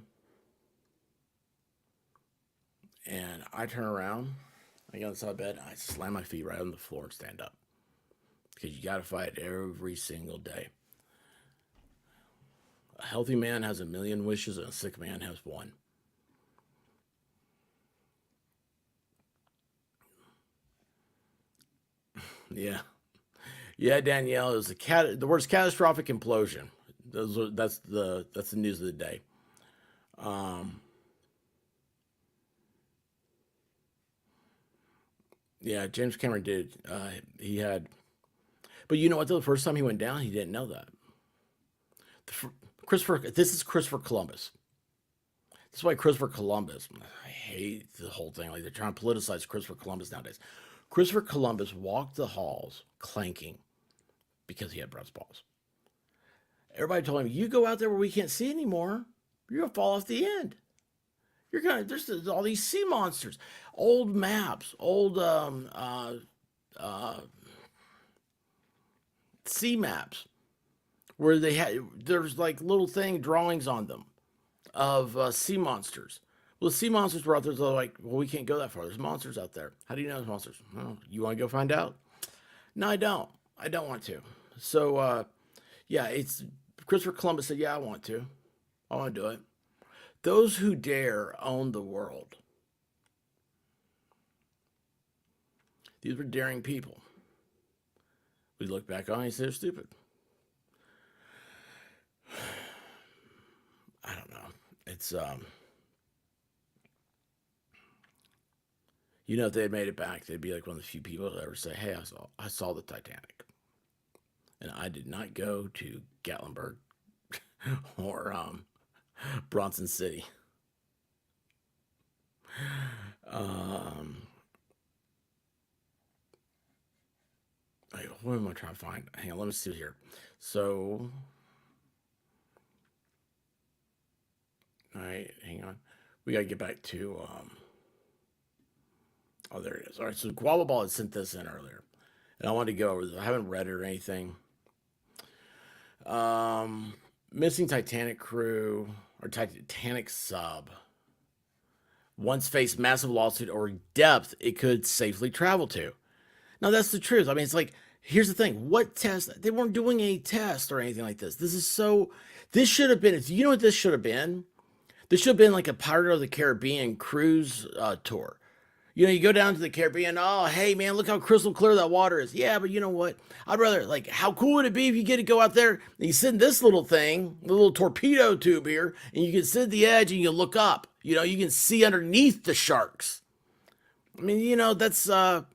And I turn around, I get on the side of bed, I slam my feet right on the floor and stand up. Because you got to fight every single day. A healthy man has a million wishes, and a sick man has one. Yeah. Yeah, Danielle, it was the word's catastrophic implosion. That's the news of the day. Yeah, James Cameron did. He had, but you know what? The first time he went down, he didn't know that. This is Christopher Columbus. That's why Christopher Columbus. I hate the whole thing. Like they're trying to politicize Christopher Columbus nowadays. Christopher Columbus walked the halls clanking because he had Brett's balls. Everybody told him, "You go out there where we can't see anymore, you're gonna fall off the end. There's all these sea monsters, old maps, old sea maps, where there's like little drawings on them of sea monsters. Well, the sea monsters were out there. So they're like, well, we can't go that far. There's monsters out there. How do you know there's monsters? Well, you want to go find out? No, I don't. I don't want to. So, yeah, it's Christopher Columbus said, yeah, I want to. I want to do it. Those who dare own the world. These were daring people. We look back on it and say they're stupid. I don't know. It's you know, if they had made it back, they'd be like one of the few people that ever say, "Hey, I saw the Titanic, and I did not go to Gatlinburg or Bronson City." What am I trying to find? Hang on, let me see here. So, all right, hang on. We gotta get back to oh, there it is. All right, so Guava Ball had sent this in earlier, and I wanted to go over this. I haven't read it or anything. Missing Titanic crew or Titanic sub once faced massive lawsuit over depth it could safely travel to. Now that's the truth. I mean, it's like, here's the thing. What test? They weren't doing any tests or anything like this. This should have been, you know what this should have been? This should have been like a Pirate of the Caribbean cruise tour. You know, you go down to the Caribbean. Oh, hey, man, look how crystal clear that water is. Yeah, but you know what? I'd rather, like, how cool would it be if you get to go out there and you sit in this little thing, the little torpedo tube here, and you can sit at the edge and you can look up. You know, you can see underneath the sharks. I mean, you know, that's how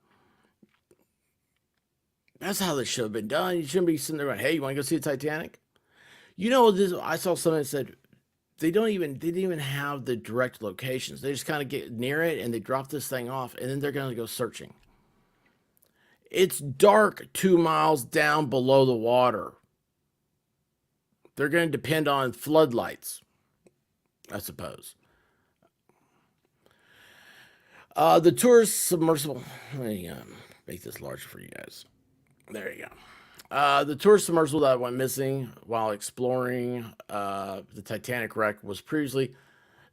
this should have been done. You shouldn't be sitting there going, hey, you want to go see the Titanic? You know, I saw something that said, they didn't even have the direct locations. They just kind of get near it and they drop this thing off and then they're going to go searching. It's dark 2 miles down below the water. They're going to depend on floodlights, I suppose. The tourist submersible. Let me make this larger for you guys. There you go. The tourist submersible that went missing while exploring the Titanic wreck was previously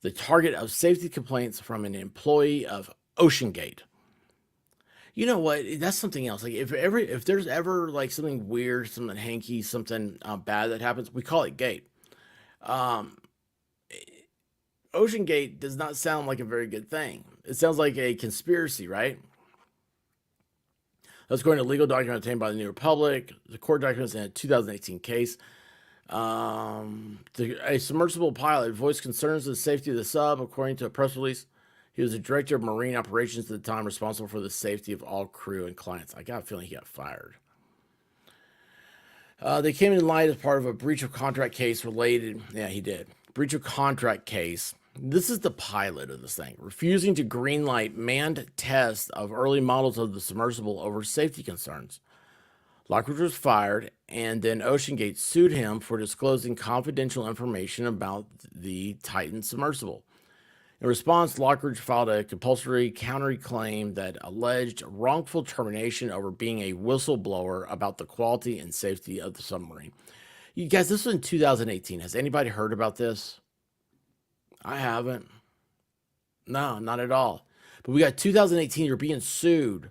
the target of safety complaints from an employee of OceanGate. You know what? That's something else. Like if there's ever like something weird, something hanky, something bad that happens, we call it gate. OceanGate does not sound like a very good thing. It sounds like a conspiracy, right? That's according to legal documents obtained by the New Republic. The court documents in a 2018 case. A submersible pilot voiced concerns of the safety of the sub, according to a press release. He was the director of marine operations at the time, responsible for the safety of all crew and clients. I got a feeling he got fired. They came in light as part of a breach of contract case related. Yeah, he did. Breach of contract case. This is the pilot of this thing. Refusing to greenlight manned tests of early models of the submersible over safety concerns. Lockridge was fired, and then OceanGate sued him for disclosing confidential information about the Titan submersible. In response, Lockridge filed a compulsory counterclaim that alleged wrongful termination over being a whistleblower about the quality and safety of the submarine. You guys, this was in 2018. Has anybody heard about this? I haven't. No, not at all. But we got 2018, you're being sued.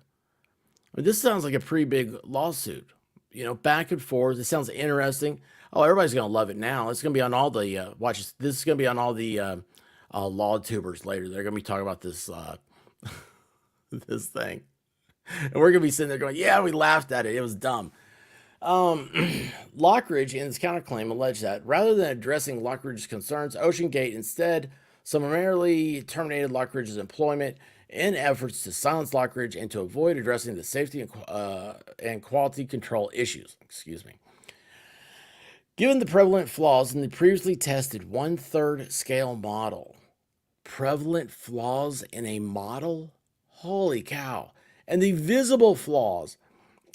I mean, this sounds like a pretty big lawsuit. You know, back and forth. It sounds interesting. Oh, everybody's going to love it now. It's going to be on all the, watch this. This is going to be on all the law tubers later. They're going to be talking about this, this thing. And we're going to be sitting there going, yeah, we laughed at it. It was dumb. Lockridge, in his counterclaim, alleged that rather than addressing Lockridge's concerns, OceanGate instead summarily terminated Lockridge's employment in efforts to silence Lockridge and to avoid addressing the safety and quality control issues. Excuse me. Given the prevalent flaws in the previously tested 1/3 scale model, prevalent flaws in a model? Holy cow. And the visible flaws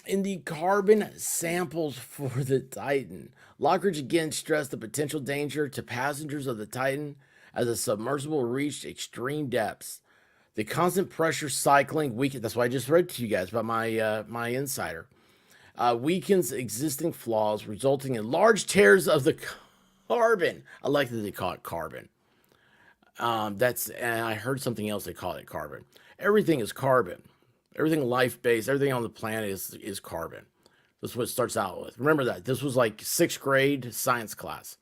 in the carbon samples for the Titan. Lockridge again stressed the potential danger to passengers of the Titan as the submersible reached extreme depths. The constant pressure cycling weakens. That's what I just read to you guys about my insider. Weakens existing flaws, resulting in large tears of the carbon. I like that they call it carbon. And I heard something else they call it carbon. Everything is carbon. Everything life-based, everything on the planet is carbon. That's what it starts out with. Remember that. This was like 6th grade science class.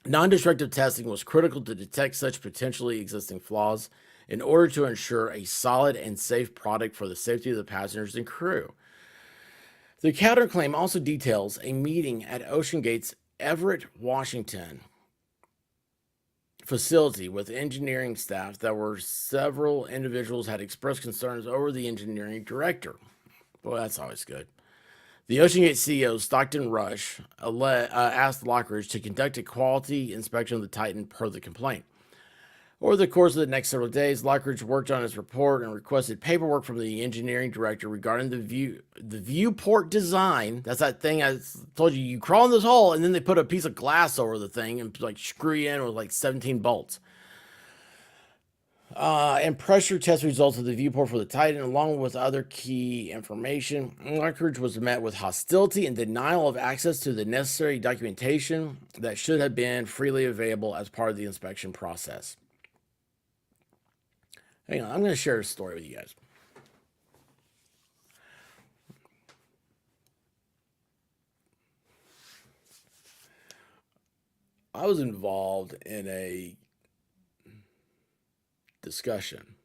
Non-destructive testing was critical to detect such potentially existing flaws in order to ensure a solid and safe product for the safety of the passengers and crew. The counterclaim also details a meeting at OceanGate's Everett, Washington facility with engineering staff that were several individuals had expressed concerns over the engineering director. Boy, that's always good. The OceanGate CEO, Stockton Rush, asked Lockridge to conduct a quality inspection of the Titan per the complaint. Over the course of the next several days, Lockridge worked on his report and requested paperwork from the engineering director regarding the viewport design. That's that thing I told you. You crawl in this hole, and then they put a piece of glass over the thing and like screw you in with like 17 bolts. And pressure test results of the viewport for the Titan, along with other key information. Lockridge was met with hostility and denial of access to the necessary documentation that should have been freely available as part of the inspection process. Hang on, I'm going to share a story with you guys. I was involved in a discussion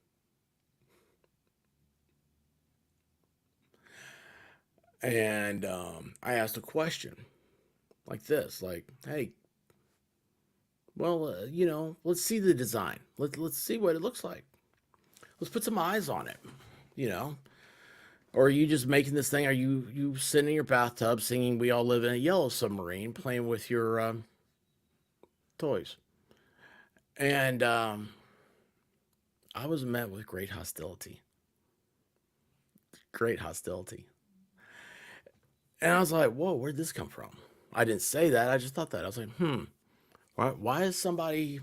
and I asked a question like this, like, hey, well, you know, let's see the design. Let's see what it looks like. Let's put some eyes on it, you know. Or are you just making this thing? Are you sitting in your bathtub singing "We All Live in a Yellow Submarine," playing with your toys? And I was met with great hostility. Great hostility. And I was like, whoa, where'd this come from? I didn't say that. I just thought that. I was like, why is somebody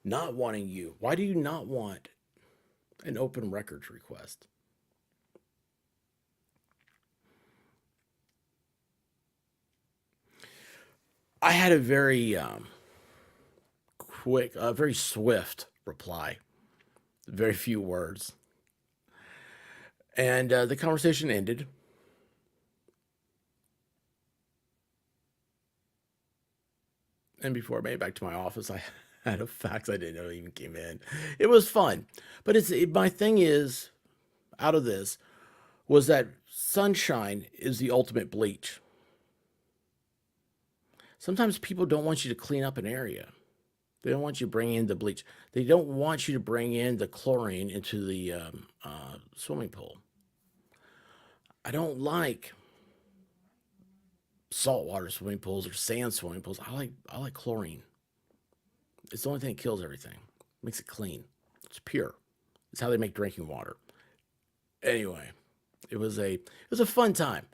not wanting you? Why do you not want an open records request? I had a very quick, very swift reply. Very few words. And the conversation ended. And before I made it back to my office, I had a fax I didn't know even came in. It was fun. But my thing is, out of this, was that sunshine is the ultimate bleach. Sometimes people don't want you to clean up an area. They don't want you bringing in the bleach. They don't want you to bring in the chlorine into the swimming pool. I don't like saltwater swimming pools or sand swimming pools. I like chlorine. It's the only thing that kills everything. Makes it clean. It's pure. It's how they make drinking water. Anyway, it was a fun time.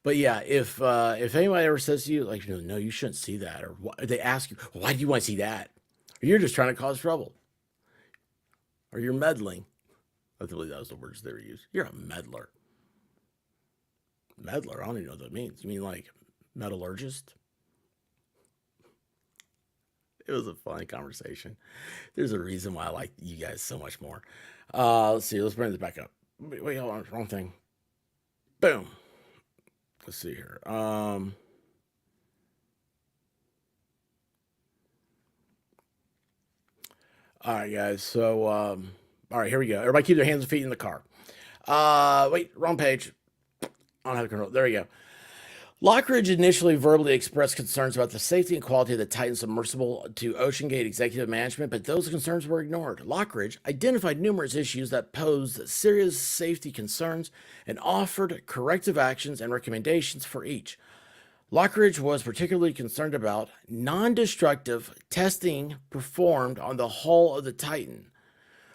But yeah, if anybody ever says to you like, no, you shouldn't see that, or they ask you, why do you want to see that? Or you're just trying to cause trouble, or you're meddling. I believe that was the words they were used. You're a meddler. Meddler. I don't even know what that means. You mean like metallurgist? It was a fun conversation. There's a reason why I like you guys so much more. Let's see. Let's bring this back up. Wait, hold on. Wrong thing. Boom. Let's see here. All right, guys. So, all right, here we go. Everybody keep their hands and feet in the car. Wait, wrong page. I don't have control. There we go. Lockridge initially verbally expressed concerns about the safety and quality of the Titan submersible to OceanGate executive management, but those concerns were ignored. Lockridge identified numerous issues that posed serious safety concerns and offered corrective actions and recommendations for each. Lockridge was particularly concerned about non-destructive testing performed on the hull of the Titan,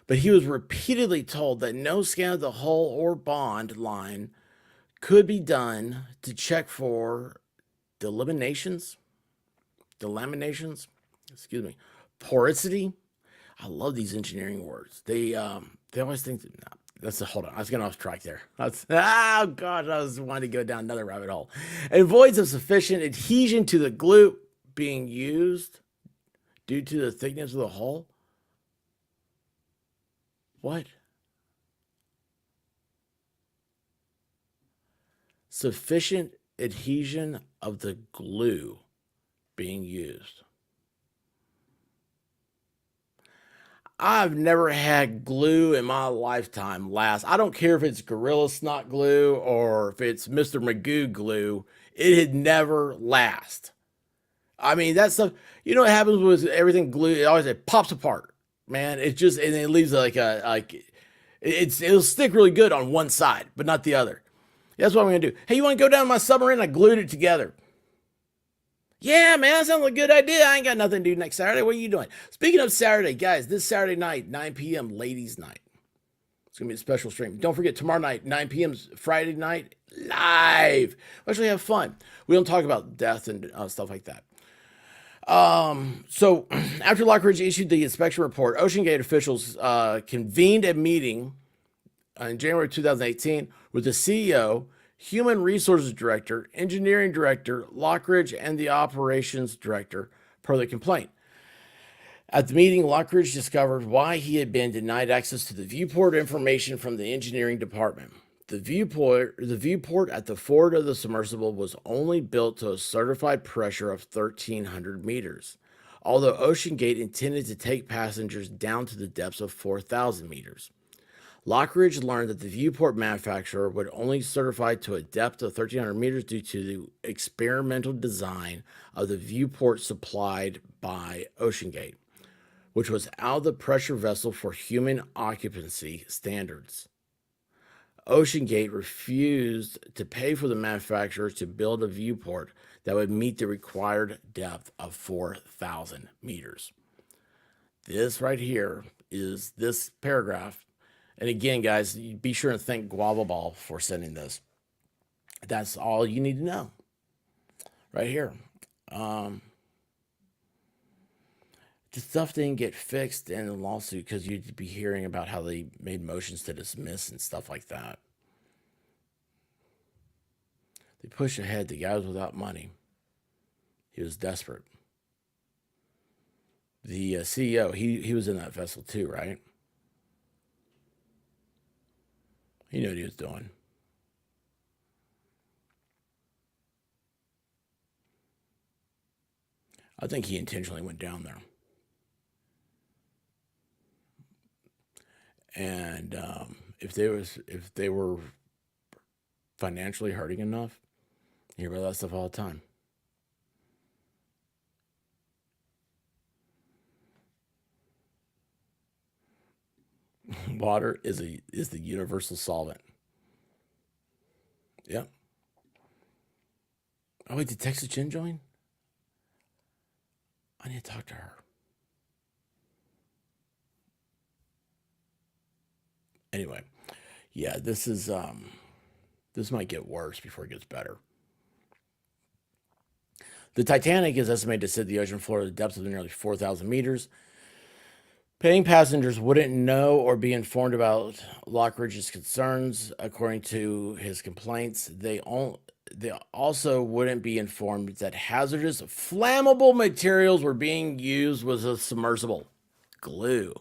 but he was repeatedly told that no scan of the hull or bond line could be done to check for delaminations, excuse me, porosity. I love these engineering words. They always think that, no, hold on. I was getting off track there. Oh gosh, I was wanting to go down another rabbit hole. And voids of sufficient adhesion to the glue being used due to the thickness of the hull. What? Sufficient adhesion of the glue being used. I've never had glue in my lifetime last. I don't care if it's Gorilla Snot glue or if it's Mr. Magoo glue. It had never last. I mean, that stuff, you know what happens with everything glue? It pops apart, man. It just, and it leaves it'll stick really good on one side, but not the other. That's what I'm going to do. Hey, you want to go down to my submarine? I glued it together. Yeah, man, that sounds like a good idea. I ain't got nothing to do next Saturday. What are you doing? Speaking of Saturday, guys, this Saturday night, 9 p.m., ladies' night. It's going to be a special stream. Don't forget, tomorrow night, 9 p.m., Friday night, live. We actually have fun. We don't talk about death and stuff like that. So after Lockridge issued the inspection report, OceanGate officials convened a meeting in January 2018 with the CEO, Human Resources Director, Engineering Director, Lockridge, and the Operations Director, per the complaint. At the meeting, Lockridge discovered why he had been denied access to the viewport information from the engineering department. The viewport at the forward of the submersible was only built to a certified pressure of 1,300 meters, although OceanGate intended to take passengers down to the depths of 4,000 meters. Lockridge learned that the viewport manufacturer would only certify to a depth of 1,300 meters due to the experimental design of the viewport supplied by OceanGate, which was out of the pressure vessel for human occupancy standards. OceanGate refused to pay for the manufacturer to build a viewport that would meet the required depth of 4,000 meters. This right here is this paragraph. And again, guys, be sure to thank Guava Ball for sending this. That's all you need to know. Right here. The stuff didn't get fixed in the lawsuit because you'd be hearing about how they made motions to dismiss and stuff like that. They pushed ahead. The guy was without money. He was desperate. The CEO, he was in that vessel too, right? He knew what he was doing. I think he intentionally went down there. And if they were financially hurting enough, you hear about that stuff all the time. Water is the universal solvent. Yep. Oh wait, did Texas Jen join? I need to talk to her. Anyway, yeah, this might get worse before it gets better. The Titanic is estimated to sit at the ocean floor at a depth of nearly 4,000 meters. Paying passengers wouldn't know or be informed about Lockridge's concerns. According to his complaints, they also wouldn't be informed that hazardous flammable materials were being used with a submersible. Glue.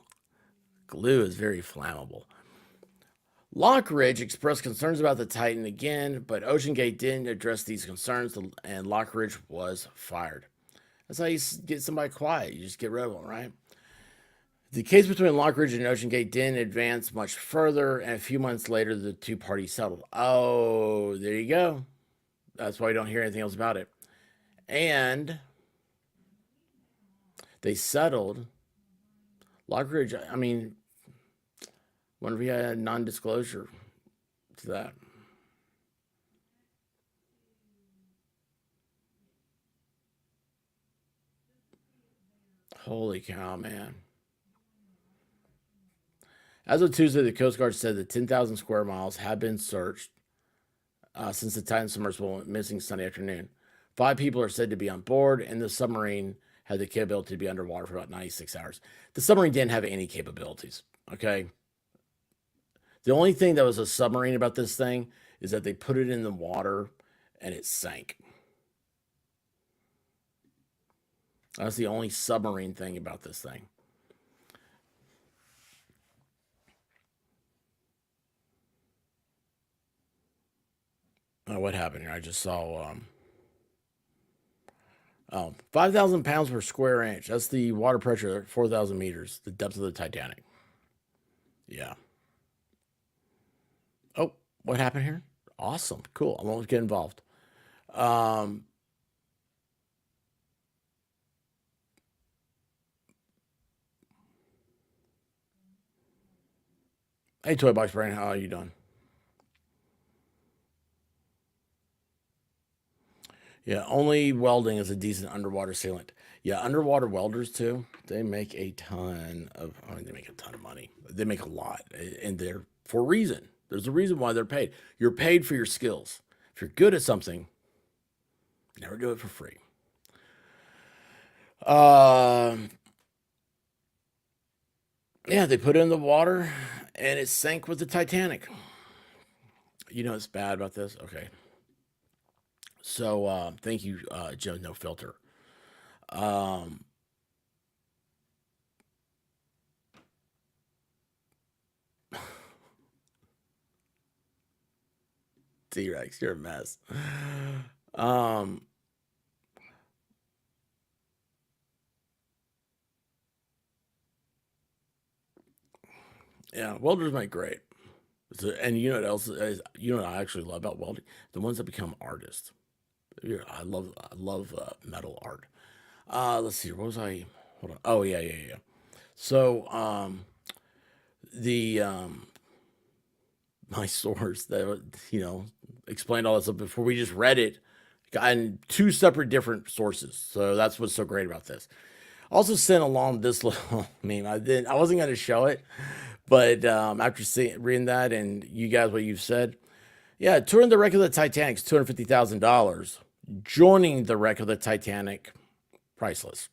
Glue is very flammable. Lockridge expressed concerns about the Titan again, but OceanGate didn't address these concerns, and Lockridge was fired. That's how you get somebody quiet. You just get rid of them, right? The case between Lockridge and OceanGate didn't advance much further, and a few months later, the two parties settled. Oh, there you go. That's why you don't hear anything else about it. And they settled. Lockridge, I mean, wonder if he had non-disclosure to that. Holy cow, man. As of Tuesday, the Coast Guard said that 10,000 square miles have been searched since the Titan submersible went missing Sunday afternoon. 5 people are said to be on board, and the submarine had the capability to be underwater for about 96 hours. The submarine didn't have any capabilities, okay? The only thing that was a submarine about this thing is that they put it in the water and it sank. That's the only submarine thing about this thing. Oh, what happened here? I just saw 5,000 pounds per square inch. That's the water pressure at 4,000 meters, the depth of the Titanic. Yeah. Oh, what happened here? Awesome. Cool. I won't get involved. Hey, Toy Box Brain, how are you doing? Yeah, only welding is a decent underwater sealant. Yeah, underwater welders too. They make a ton of. I mean, they make a ton of money. They make a lot, and they're for a reason. There's a reason why they're paid. You're paid for your skills. If you're good at something, never do it for free. Yeah, they put it in the water, and it sank with the Titanic. You know what's bad about this? Okay. So thank you, Joe No Filter. T-Rex, you're a mess. Yeah, welders make great. So, and you know what else is, you know what I actually love about welding? The ones that become artists. Yeah, I love metal art. Let's see. What was I? Hold on. Oh yeah. So the my source that explained all this stuff before we just read it, got in 2 separate different sources. So that's what's so great about this. Also sent along this little meme. I wasn't going to show it, but after reading that and you guys what you've said, yeah, touring the wreck of the Titanic is $250,000. Joining the wreck of the Titanic, priceless.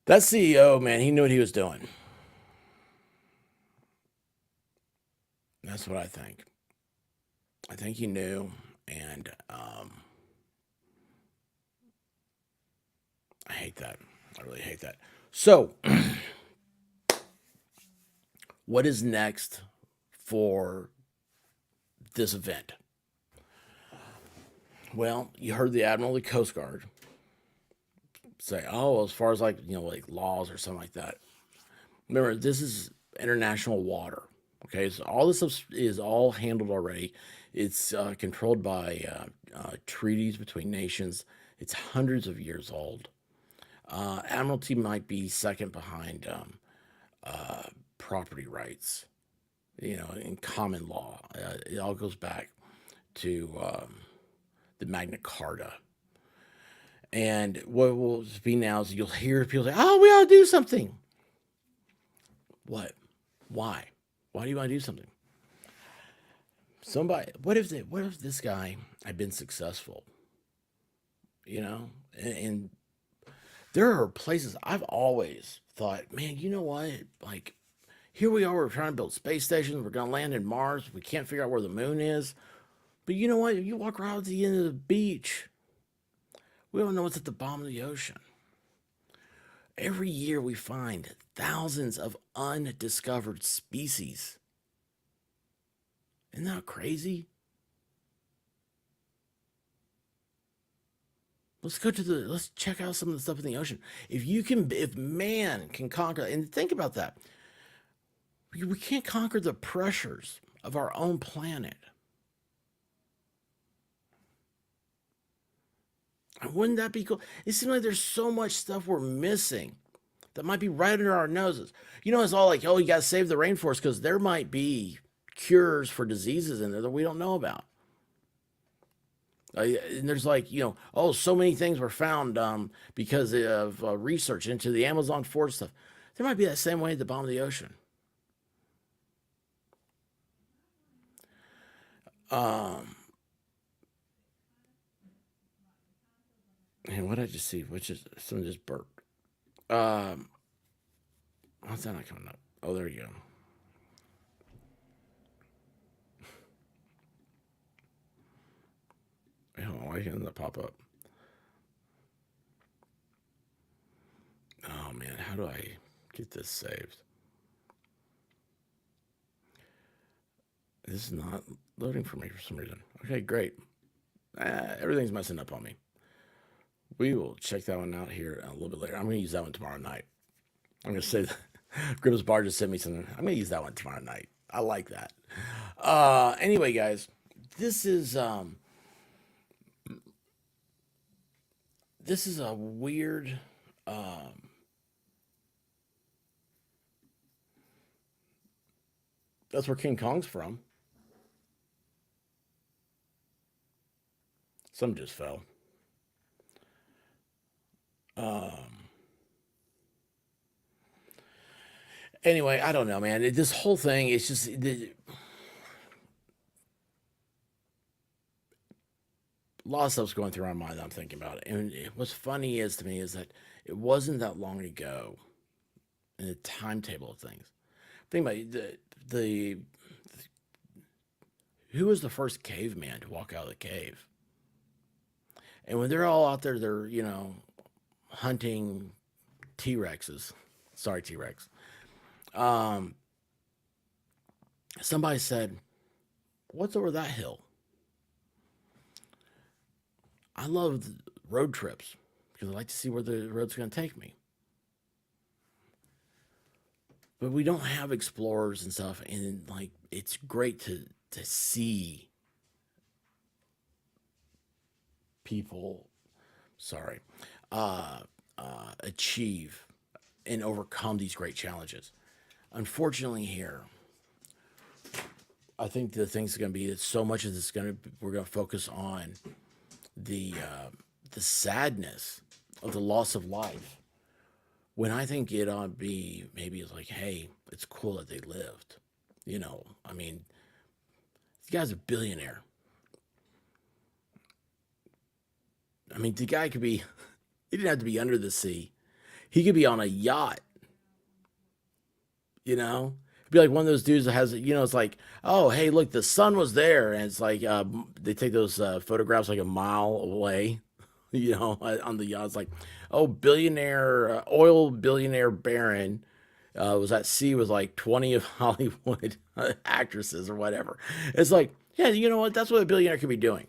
That CEO, man, he knew what he was doing. That's what I think. I think he knew, and I hate that. I really hate that. So, what is next for this event? Well, you heard the Admiral of the Coast Guard say, oh, as far as like laws or something like that. Remember, this is international water. Okay, so all this stuff is all handled already. It's controlled by treaties between nations. It's hundreds of years old. Admiralty might be second behind property rights, in common law. It all goes back to the Magna Carta. And what will be now is you'll hear people say, "Oh, we ought to do something." What? Why? Why do you want to do something? What if this guy had been successful? And there are places I've always thought, man, you know what? Like, here we are, we're trying to build space stations, we're going to land in Mars, we can't figure out where the moon is. But you know what? If you walk around to the end of the beach, we don't know what's at the bottom of the ocean. Every year we find thousands of undiscovered species. Isn't that crazy? Let's check out some of the stuff in the ocean. If man can conquer, and think about that, we can't conquer the pressures of our own planet. Wouldn't that be cool? It seems like there's so much stuff we're missing that might be right under our noses. It's all like, oh, you got to save the rainforest because there might be cures for diseases in there that we don't know about. And there's like, oh, so many things were found because of research into the Amazon forest stuff. There might be that same way at the bottom of the ocean. And what did I just see? Someone just burped. Why's that not coming up? Oh, there you go. Why didn't that pop up? Oh man, how do I get this saved? This is not loading for me for some reason. Okay, great. Everything's messing up on me. We will check that one out here a little bit later. I'm going to use that one tomorrow night. I'm going to say Gribbs Bar just sent me something. I'm going to use that one tomorrow night. I like that. Anyway, guys, this is a weird that's where King Kong's from. Some just fell. Anyway, I don't know, man. This whole thing is just a lot of stuff's going through my mind that I'm thinking about it. And what's funny is to me is that it wasn't that long ago in the timetable of things. Think about it, who was the first caveman to walk out of the cave? And when they're all out there, they're hunting T-Rexes. Sorry, T-Rex. Somebody said, "What's over that hill?" I love road trips because I like to see where the road's going to take me. But we don't have explorers and stuff, and like it's great to see people, achieve and overcome these great challenges. Unfortunately, here, I think the thing's going to be that so much of this we're going to focus on the sadness of the loss of life. When I think it ought to be maybe it's like, hey, it's cool that they lived. I mean, this guy's a billionaire. I mean, the guy could be, he didn't have to be under the sea. He could be on a yacht. It'd be like one of those dudes that has, it's like, oh, hey, look, the sun was there. And it's like, they take those photographs like a mile away, on the yacht. It's like, oh, oil billionaire baron was at sea with like 20 of Hollywood actresses or whatever. It's like, yeah, you know what? That's what a billionaire could be doing.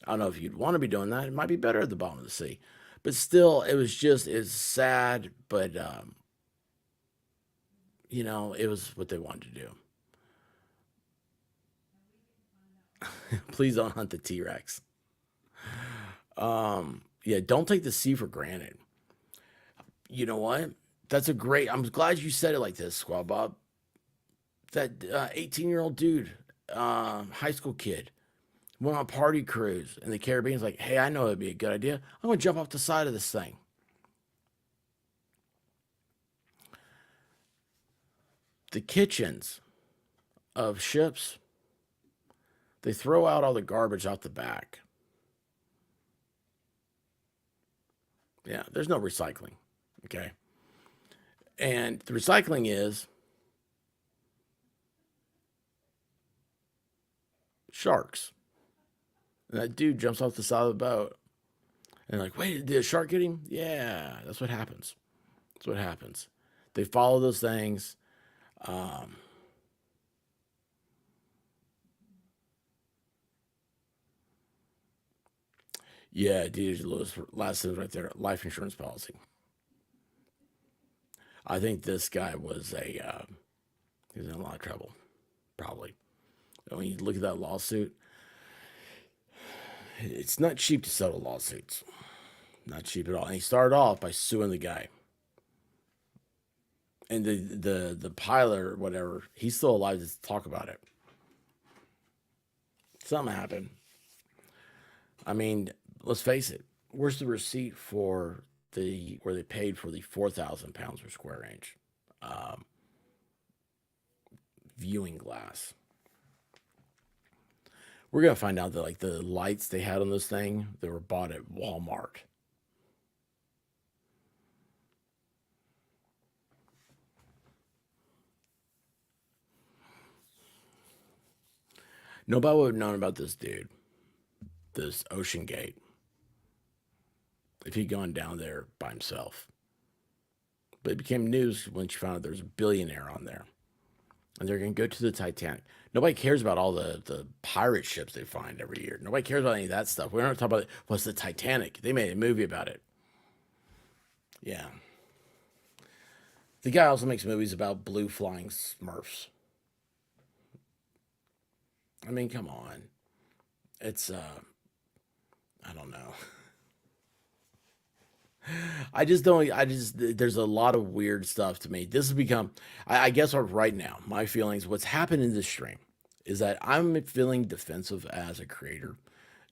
I don't know if you'd want to be doing that. It might be better at the bottom of the sea. But still, it's sad, but, it was what they wanted to do. Please don't hunt the T-Rex. Yeah, don't take the sea for granted. you know what? That's a great. I'm glad you said it like this, Squad Bob. That 18-year-old dude, high school kid, went on a party cruise in the Caribbean. He's like, hey, I know it'd be a good idea. I'm gonna jump off the side of this thing. The kitchens of ships, they throw out all the garbage out the back. Yeah, there's no recycling. Okay. And the recycling is sharks. And that dude jumps off the side of the boat. And like, wait, did a shark get him? Yeah, that's what happens. That's what happens. They follow those things. Yeah, DJ Lewis, last sentence right there. Life insurance policy. I think this guy was he was in a lot of trouble, probably. When you look at that lawsuit, it's not cheap to settle lawsuits. Not cheap at all. And he started off by suing the guy. And the pilot or whatever, he's still alive to talk about it. Something happened. I mean, let's face it. Where's the receipt for where they paid for the 4,000 pounds per square inch viewing glass? We're gonna find out that like the lights they had on this thing, they were bought at Walmart. Nobody would have known about this dude, this Ocean Gate, if he'd gone down there by himself. But it became news when she found out there was a billionaire on there. And they're going to go to the Titanic. Nobody cares about all the pirate ships they find every year. Nobody cares about any of that stuff. We're not talking about what's the Titanic. They made a movie about it. Yeah. The guy also makes movies about blue flying Smurfs. I mean, come on. It's, I don't know. There's a lot of weird stuff to me. This has become, I guess right now, my feelings, what's happened in this stream is that I'm feeling defensive as a creator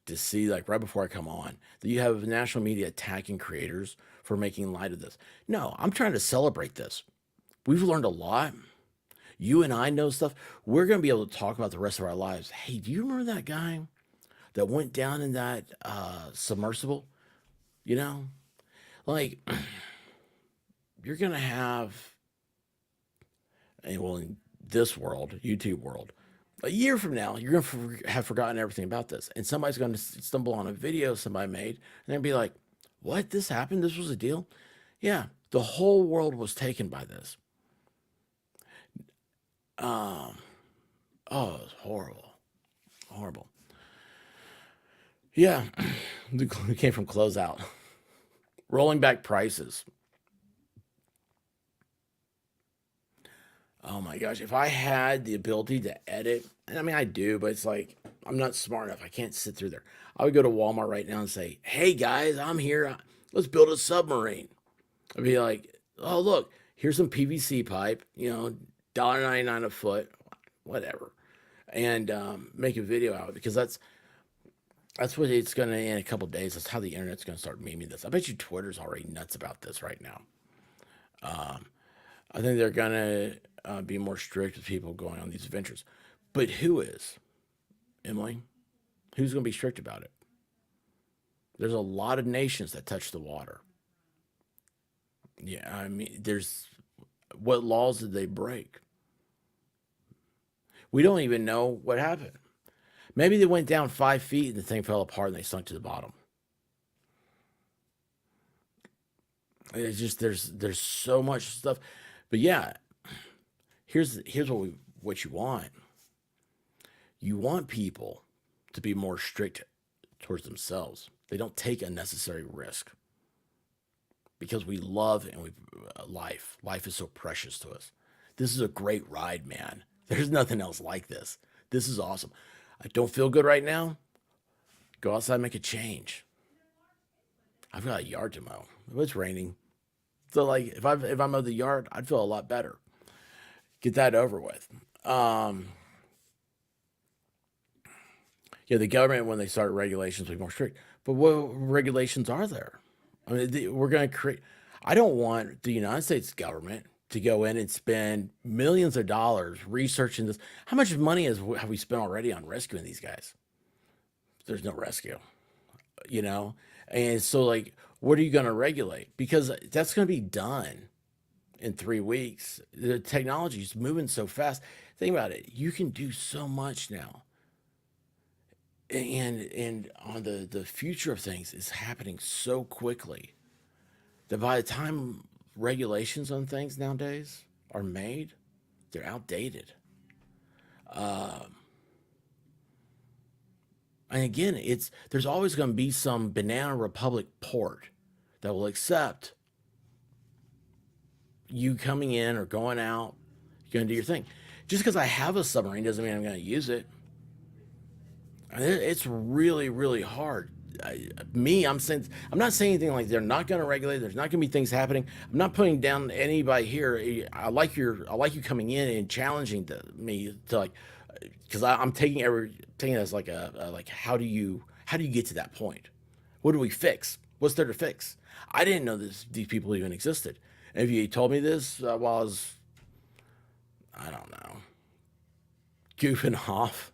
to see, like, right before I come on, that you have national media attacking creators for making light of this. No, I'm trying to celebrate this. We've learned a lot. You and I know stuff. We're going to be able to talk about the rest of our lives. Hey, do you remember that guy that went down in that submersible? You know? Like, you're going to have, well, in this world, YouTube world, a year from now, you're going to have forgotten everything about this. And somebody's going to stumble on a video somebody made, and they'll be like, what? This happened? This was a deal? Yeah, the whole world was taken by this. Oh, it was horrible. Horrible. Yeah, we came from closeout. Rolling back prices. Oh my gosh, if I had the ability to edit, and I mean I do, but it's like I'm not smart enough. I can't sit through there. I would go to Walmart right now and say, hey guys, I'm here. Let's build a submarine. I'd be like, oh look, here's some PVC pipe, $1.99 a foot, whatever. And make a video out of it, because that's what it's going to, in a couple of days. That's how the internet's going to start memeing this. I bet you Twitter's already nuts about this right now. I think they're going to be more strict with people going on these adventures. But who is? Emily? Who's going to be strict about it? There's a lot of nations that touch the water. Yeah, I mean, what laws did they break? We don't even know what happened. Maybe they went down 5 feet and the thing fell apart and they sunk to the bottom. It's just there's so much stuff. But yeah, here's what you want. You want people to be more strict towards themselves. They don't take unnecessary risk. Because we love life. Life is so precious to us. This is a great ride, man. There's nothing else like this. This is awesome. I don't feel good right now. Go outside and make a change. I've got a yard to mow. If it's raining, So like if I mowed the yard, I'd feel a lot better. Get that over with. Yeah, the government, when they start regulations, will be more strict. But what regulations are there? I mean, we're going to create. I don't want the United States government to go in and spend millions of dollars researching this. How much money have we spent already on rescuing these guys? There's no rescue, you know? And so, like, what are you going to regulate? Because that's going to be done in 3 weeks. The technology is moving so fast. Think about it. You can do so much now. And on the future of things is happening so quickly that by the time regulations on things nowadays are made, they're outdated. And again, there's always going to be some Banana Republic port that will accept you coming in or going out. You're going to do your thing. Just because I have a submarine doesn't mean I'm going to use it. It's really, really hard. I'm not saying anything like they're not going to regulate. There's not going to be things happening. I'm not putting down anybody here. I like you coming in and challenging me to like, because I'm taking it as like like how do you get to that point? What do we fix? What's there to fix? I didn't know these people even existed. And if you told me this while I was, I don't know, goofing off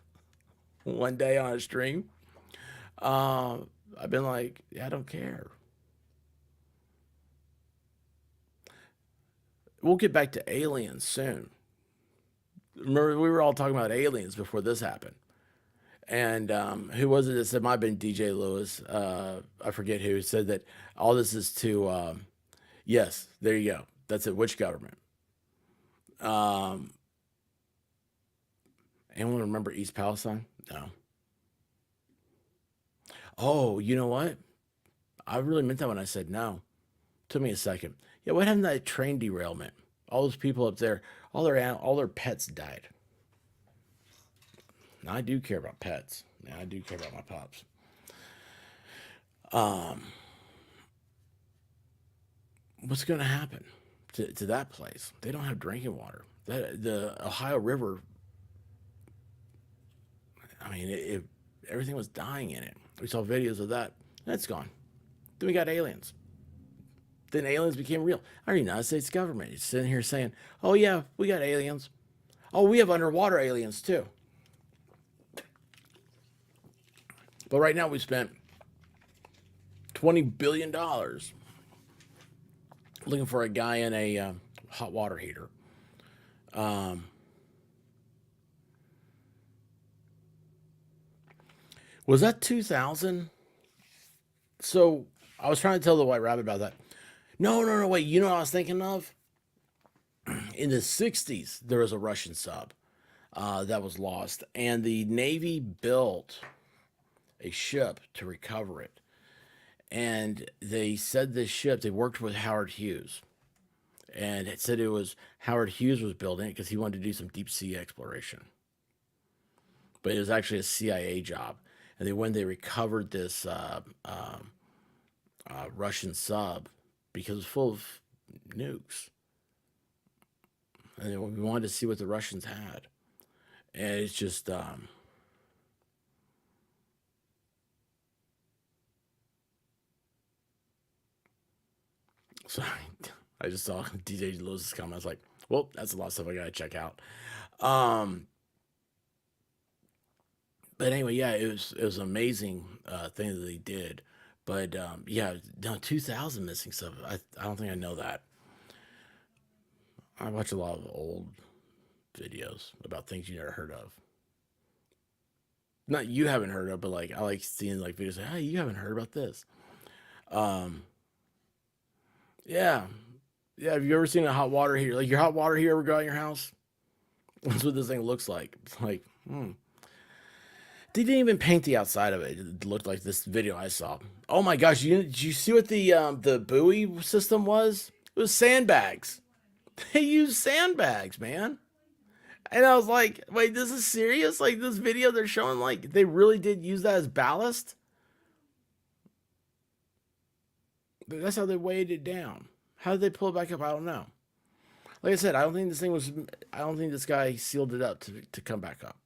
one day on a stream, I've been like, yeah, I don't care. We'll get back to aliens soon. Remember, we were all talking about aliens before this happened. And who was it that said, might have been DJ Lewis, I forget who, said that all this is to, yes, there you go. That's it. Which government? Anyone remember East Palestine? No. Oh, you know what? I really meant that when I said no. Took me a second. Yeah, what happened to that train derailment? All those people up there, all their pets died. Now, I do care about pets. Yeah, I do care about my pups. What's going to happen to that place? They don't have drinking water. The Ohio River, I mean, everything was dying in it. We saw videos of that. That's gone. Then we got aliens. Then aliens became real. Our United States government is sitting here saying, oh, yeah, we got aliens. Oh, we have underwater aliens, too. But right now we spent $20 billion looking for a guy in a hot water heater. Was that 2000? So I was trying to tell the White Rabbit about that. No, wait. You know what I was thinking of? In the 60s, there was a Russian sub that was lost, and the Navy built a ship to recover it. And they said this ship, they worked with Howard Hughes. And it said it was Howard Hughes was building it because he wanted to do some deep sea exploration. But it was actually a CIA job. And then when they recovered this Russian sub, because it was full of nukes, and we wanted to see what the Russians had. And it's just sorry, I just saw DJ Lewis's comment. I was like, well, that's a lot of stuff I gotta check out. But anyway, yeah, it was an amazing thing that they did. But yeah, no, 2000 missing stuff. I don't think I know that. I watch a lot of old videos about things you never heard of. Not you haven't heard of, but like I like seeing like videos like, hey, you haven't heard about this. Yeah. Yeah, have you ever seen a hot water heater? Like your hot water heater ever go out in your house? That's what this thing looks like. It's like, They didn't even paint the outside of it. It looked like this video I saw. Oh my gosh, did you see what the buoy system was? It was sandbags. They used sandbags, man. And I was like, wait, this is serious? Like this video they're showing, like they really did use that as ballast? That's how they weighed it down. How did they pull it back up? I don't know. Like I said, I don't think this thing was. I don't think this guy sealed it up to come back up.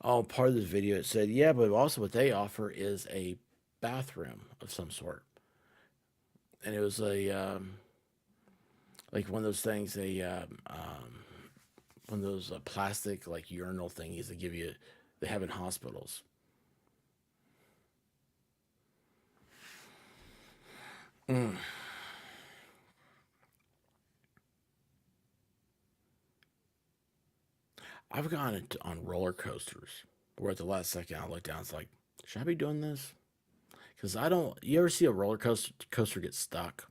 Oh, part of this video it said, yeah, but also what they offer is a bathroom of some sort, and it was like one of those things, one of those plastic like urinal thingies they give you, they have in hospitals. I've gone on roller coasters where at the last second I look down, it's like, should I be doing this? Because I don't. You ever see a roller coaster get stuck?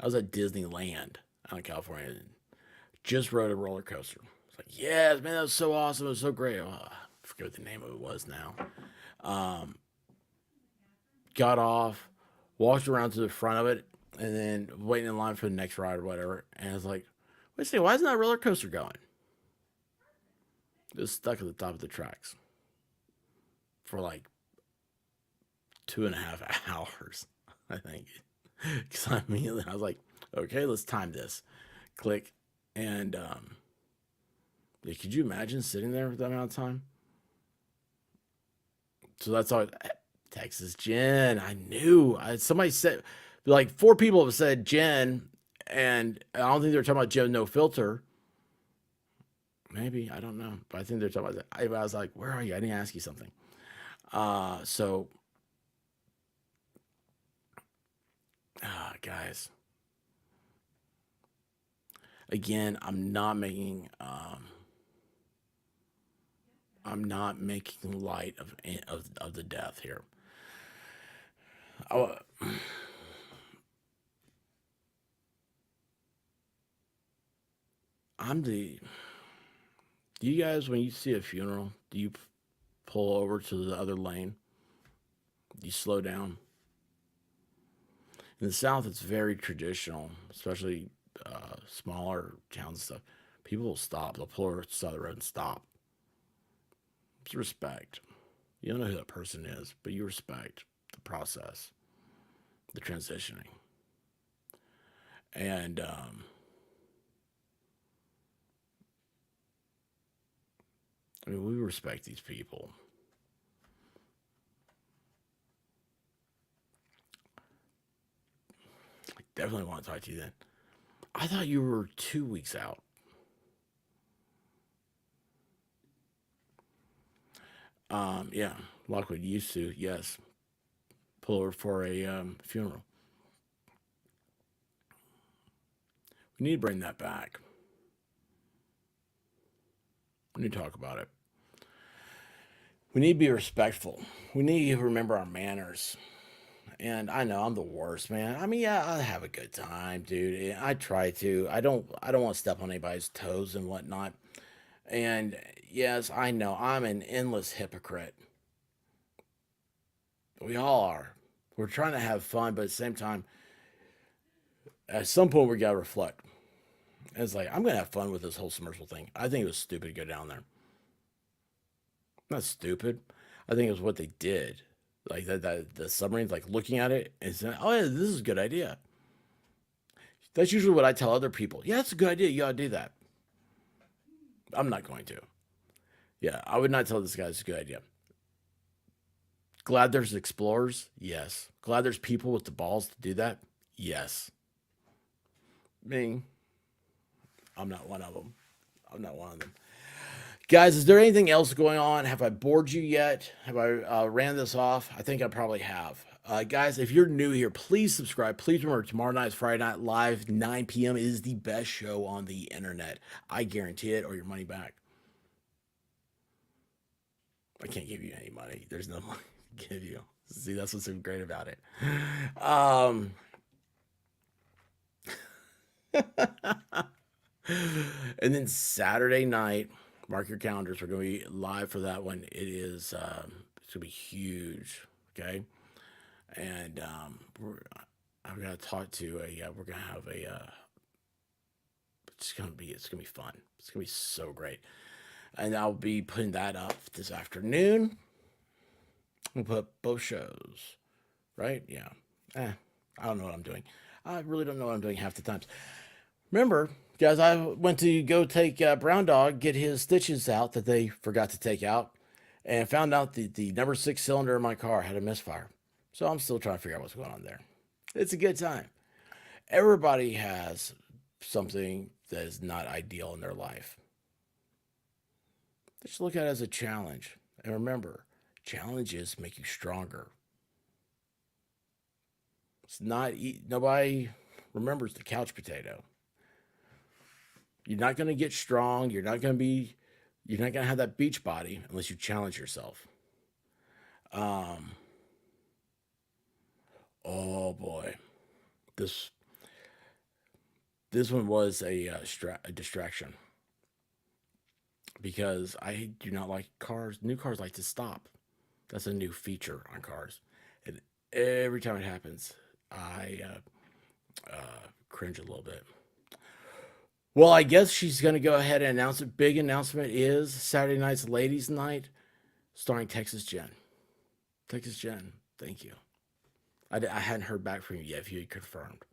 I was at Disneyland out in California and just rode a roller coaster. It's like, yeah, man, that was so awesome. It was so great. Oh, I forget what the name of it was now. Got off, walked around to the front of it, and then waiting in line for the next ride or whatever. And I was like, wait a second, why isn't that roller coaster going? It was stuck at the top of the tracks for like 2.5 hours, I think. Because I was like, okay, let's time this. Click. And yeah, could you imagine sitting there for that amount of time? So that's all. Texas Jen. I knew. Somebody said, like 4 people have said Jen, and I don't think they're talking about Jen No Filter. Maybe, I don't know, but I think they're talking about that. I was like, where are you? I didn't ask you something. So, guys, again, I'm not making light of the death here. Do you guys, when you see a funeral, do you pull over to the other lane? Do you slow down? In the South, it's very traditional, especially smaller towns and stuff. People will stop. They'll pull over to the side of the road and stop. It's respect. You don't know who that person is, but you respect the process, the transitioning. And I mean, we respect these people. I definitely want to talk to you then. I thought you were 2 weeks out. Yeah, Lockwood used to, yes, pull over for a funeral. We need to bring that back. We need to talk about it. We need to be respectful. We need to remember our manners. And I know I'm the worst, man. I mean, yeah, I have a good time, dude. I try to. I don't want to step on anybody's toes and whatnot. And yes, I know I'm an endless hypocrite. We all are. We're trying to have fun, but at the same time, at some point we gotta reflect. And it's like, I'm gonna have fun with this whole submersible thing. I think it was stupid to go down there. Not stupid. I think it was what they did. Like that the submarines, like looking at it and saying, oh yeah, this is a good idea. That's usually what I tell other people. Yeah, it's a good idea. You gotta do that. I'm not going to. Yeah, I would not tell this guy it's a good idea. Glad there's explorers? Yes. Glad there's people with the balls to do that? Yes. Me, I'm not one of them. I'm not one of them. Guys, is there anything else going on? Have I bored you yet? Have I ran this off? I think I probably have. Guys, if you're new here, please subscribe. Please remember, tomorrow night is Friday Night Live, 9 p.m. It is the best show on the internet. I guarantee it, or your money back. I can't give you any money. There's no money to give you. See, that's what's so great about it. And then Saturday night, mark your calendars. We're going to be live for that one. It is, it's going to be huge. Okay. And I've got to talk to we're going to have it's going to be fun. It's going to be so great. And I'll be putting that up this afternoon. We'll put both shows right? Yeah. I don't know what I'm doing. I really don't know what I'm doing half the times. Remember, guys, I went to go take Brown Dog, get his stitches out that they forgot to take out, and found out the number 6 cylinder in my car had a misfire. So I'm still trying to figure out what's going on there. It's a good time. Everybody has something that is not ideal in their life. Just look at it as a challenge. And remember, challenges make you stronger. It's not, nobody remembers the couch potato. You're not going to get strong. You're not going to have that beach body unless you challenge yourself. Oh boy. This one was a distraction because I do not like cars. New cars like to stop. That's a new feature on cars. And every time it happens, I cringe a little bit. Well, I guess she's going to go ahead and announce it. Big announcement is Saturday night's Ladies Night starring Texas Jen. Texas Jen, thank you. I hadn't heard back from you yet if you had confirmed.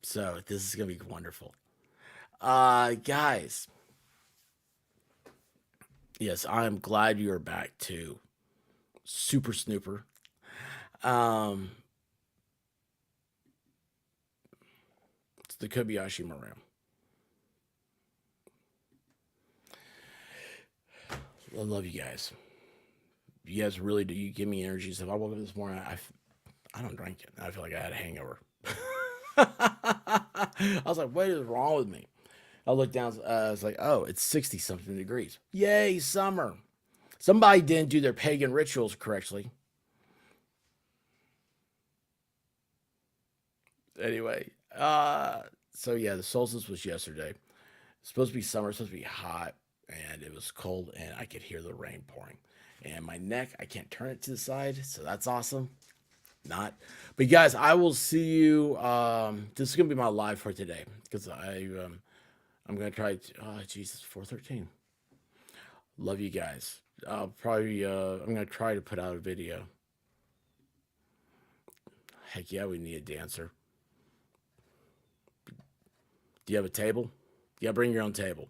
So this is going to be wonderful. Guys. Yes, I'm glad you're back too. Super Snooper. It's the Kobayashi Maru. I love you guys. You guys really do. You give me energy. So if I woke up this morning, I don't drink it. I feel like I had a hangover. I was like, what is wrong with me? I looked down. I was like, oh, it's 60 something degrees. Yay, summer. Somebody didn't do their pagan rituals correctly. Anyway, so yeah, the solstice was yesterday. It's supposed to be summer, it's supposed to be hot, and it was cold, and I could hear the rain pouring. And my neck, I can't turn it to the side, so that's awesome. Not. But guys, I will see you. This is gonna be my live for today because I'm gonna try. Jesus, 413. Love you guys. I'll probably. I'm gonna try to put out a video. Heck yeah, we need a dancer. Do you have a table? Yeah, bring your own table.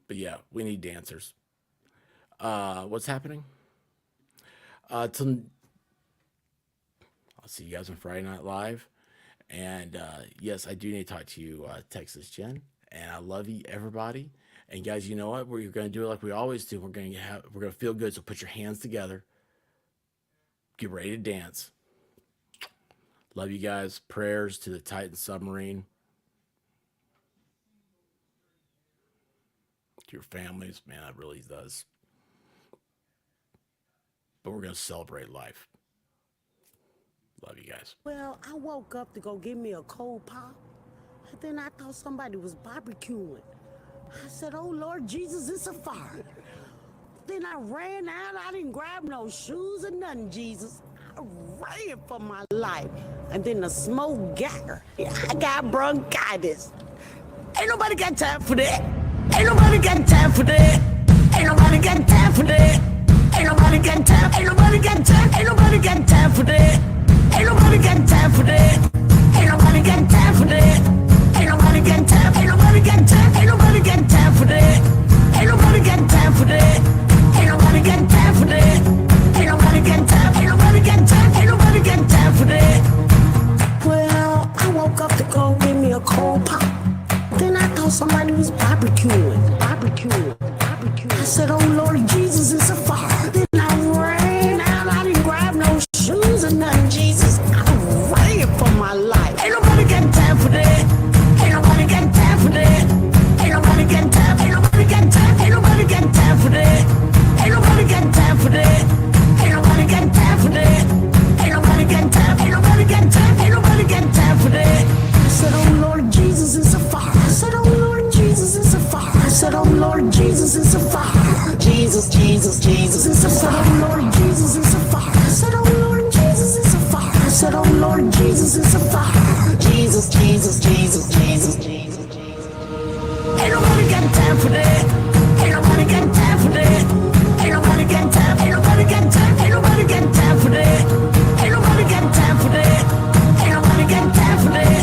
But yeah, we need dancers. What's happening? I'll see you guys on Friday Night Live. And yes, I do need to talk to you, Texas Jen. And I love you, everybody. And guys, you know what? We're gonna do it like we always do. We're gonna feel good. So put your hands together. Get ready to dance. Love you guys. Prayers to the Titan submarine. To your families, man, that really does. But we're gonna celebrate life. Love you guys. Well, I woke up to go get me a cold pop, and then I thought somebody was barbecuing. I said, oh Lord Jesus, it's a fire. Then I ran out, I didn't grab no shoes or nothing, Jesus. I ran for my life. And then the smoke got her. I got bronchitis. Ain't nobody got time for that. Ain't nobody got time for that. Ain't nobody got time for that. Ain't nobody got time. Ain't nobody got time. Ain't nobody got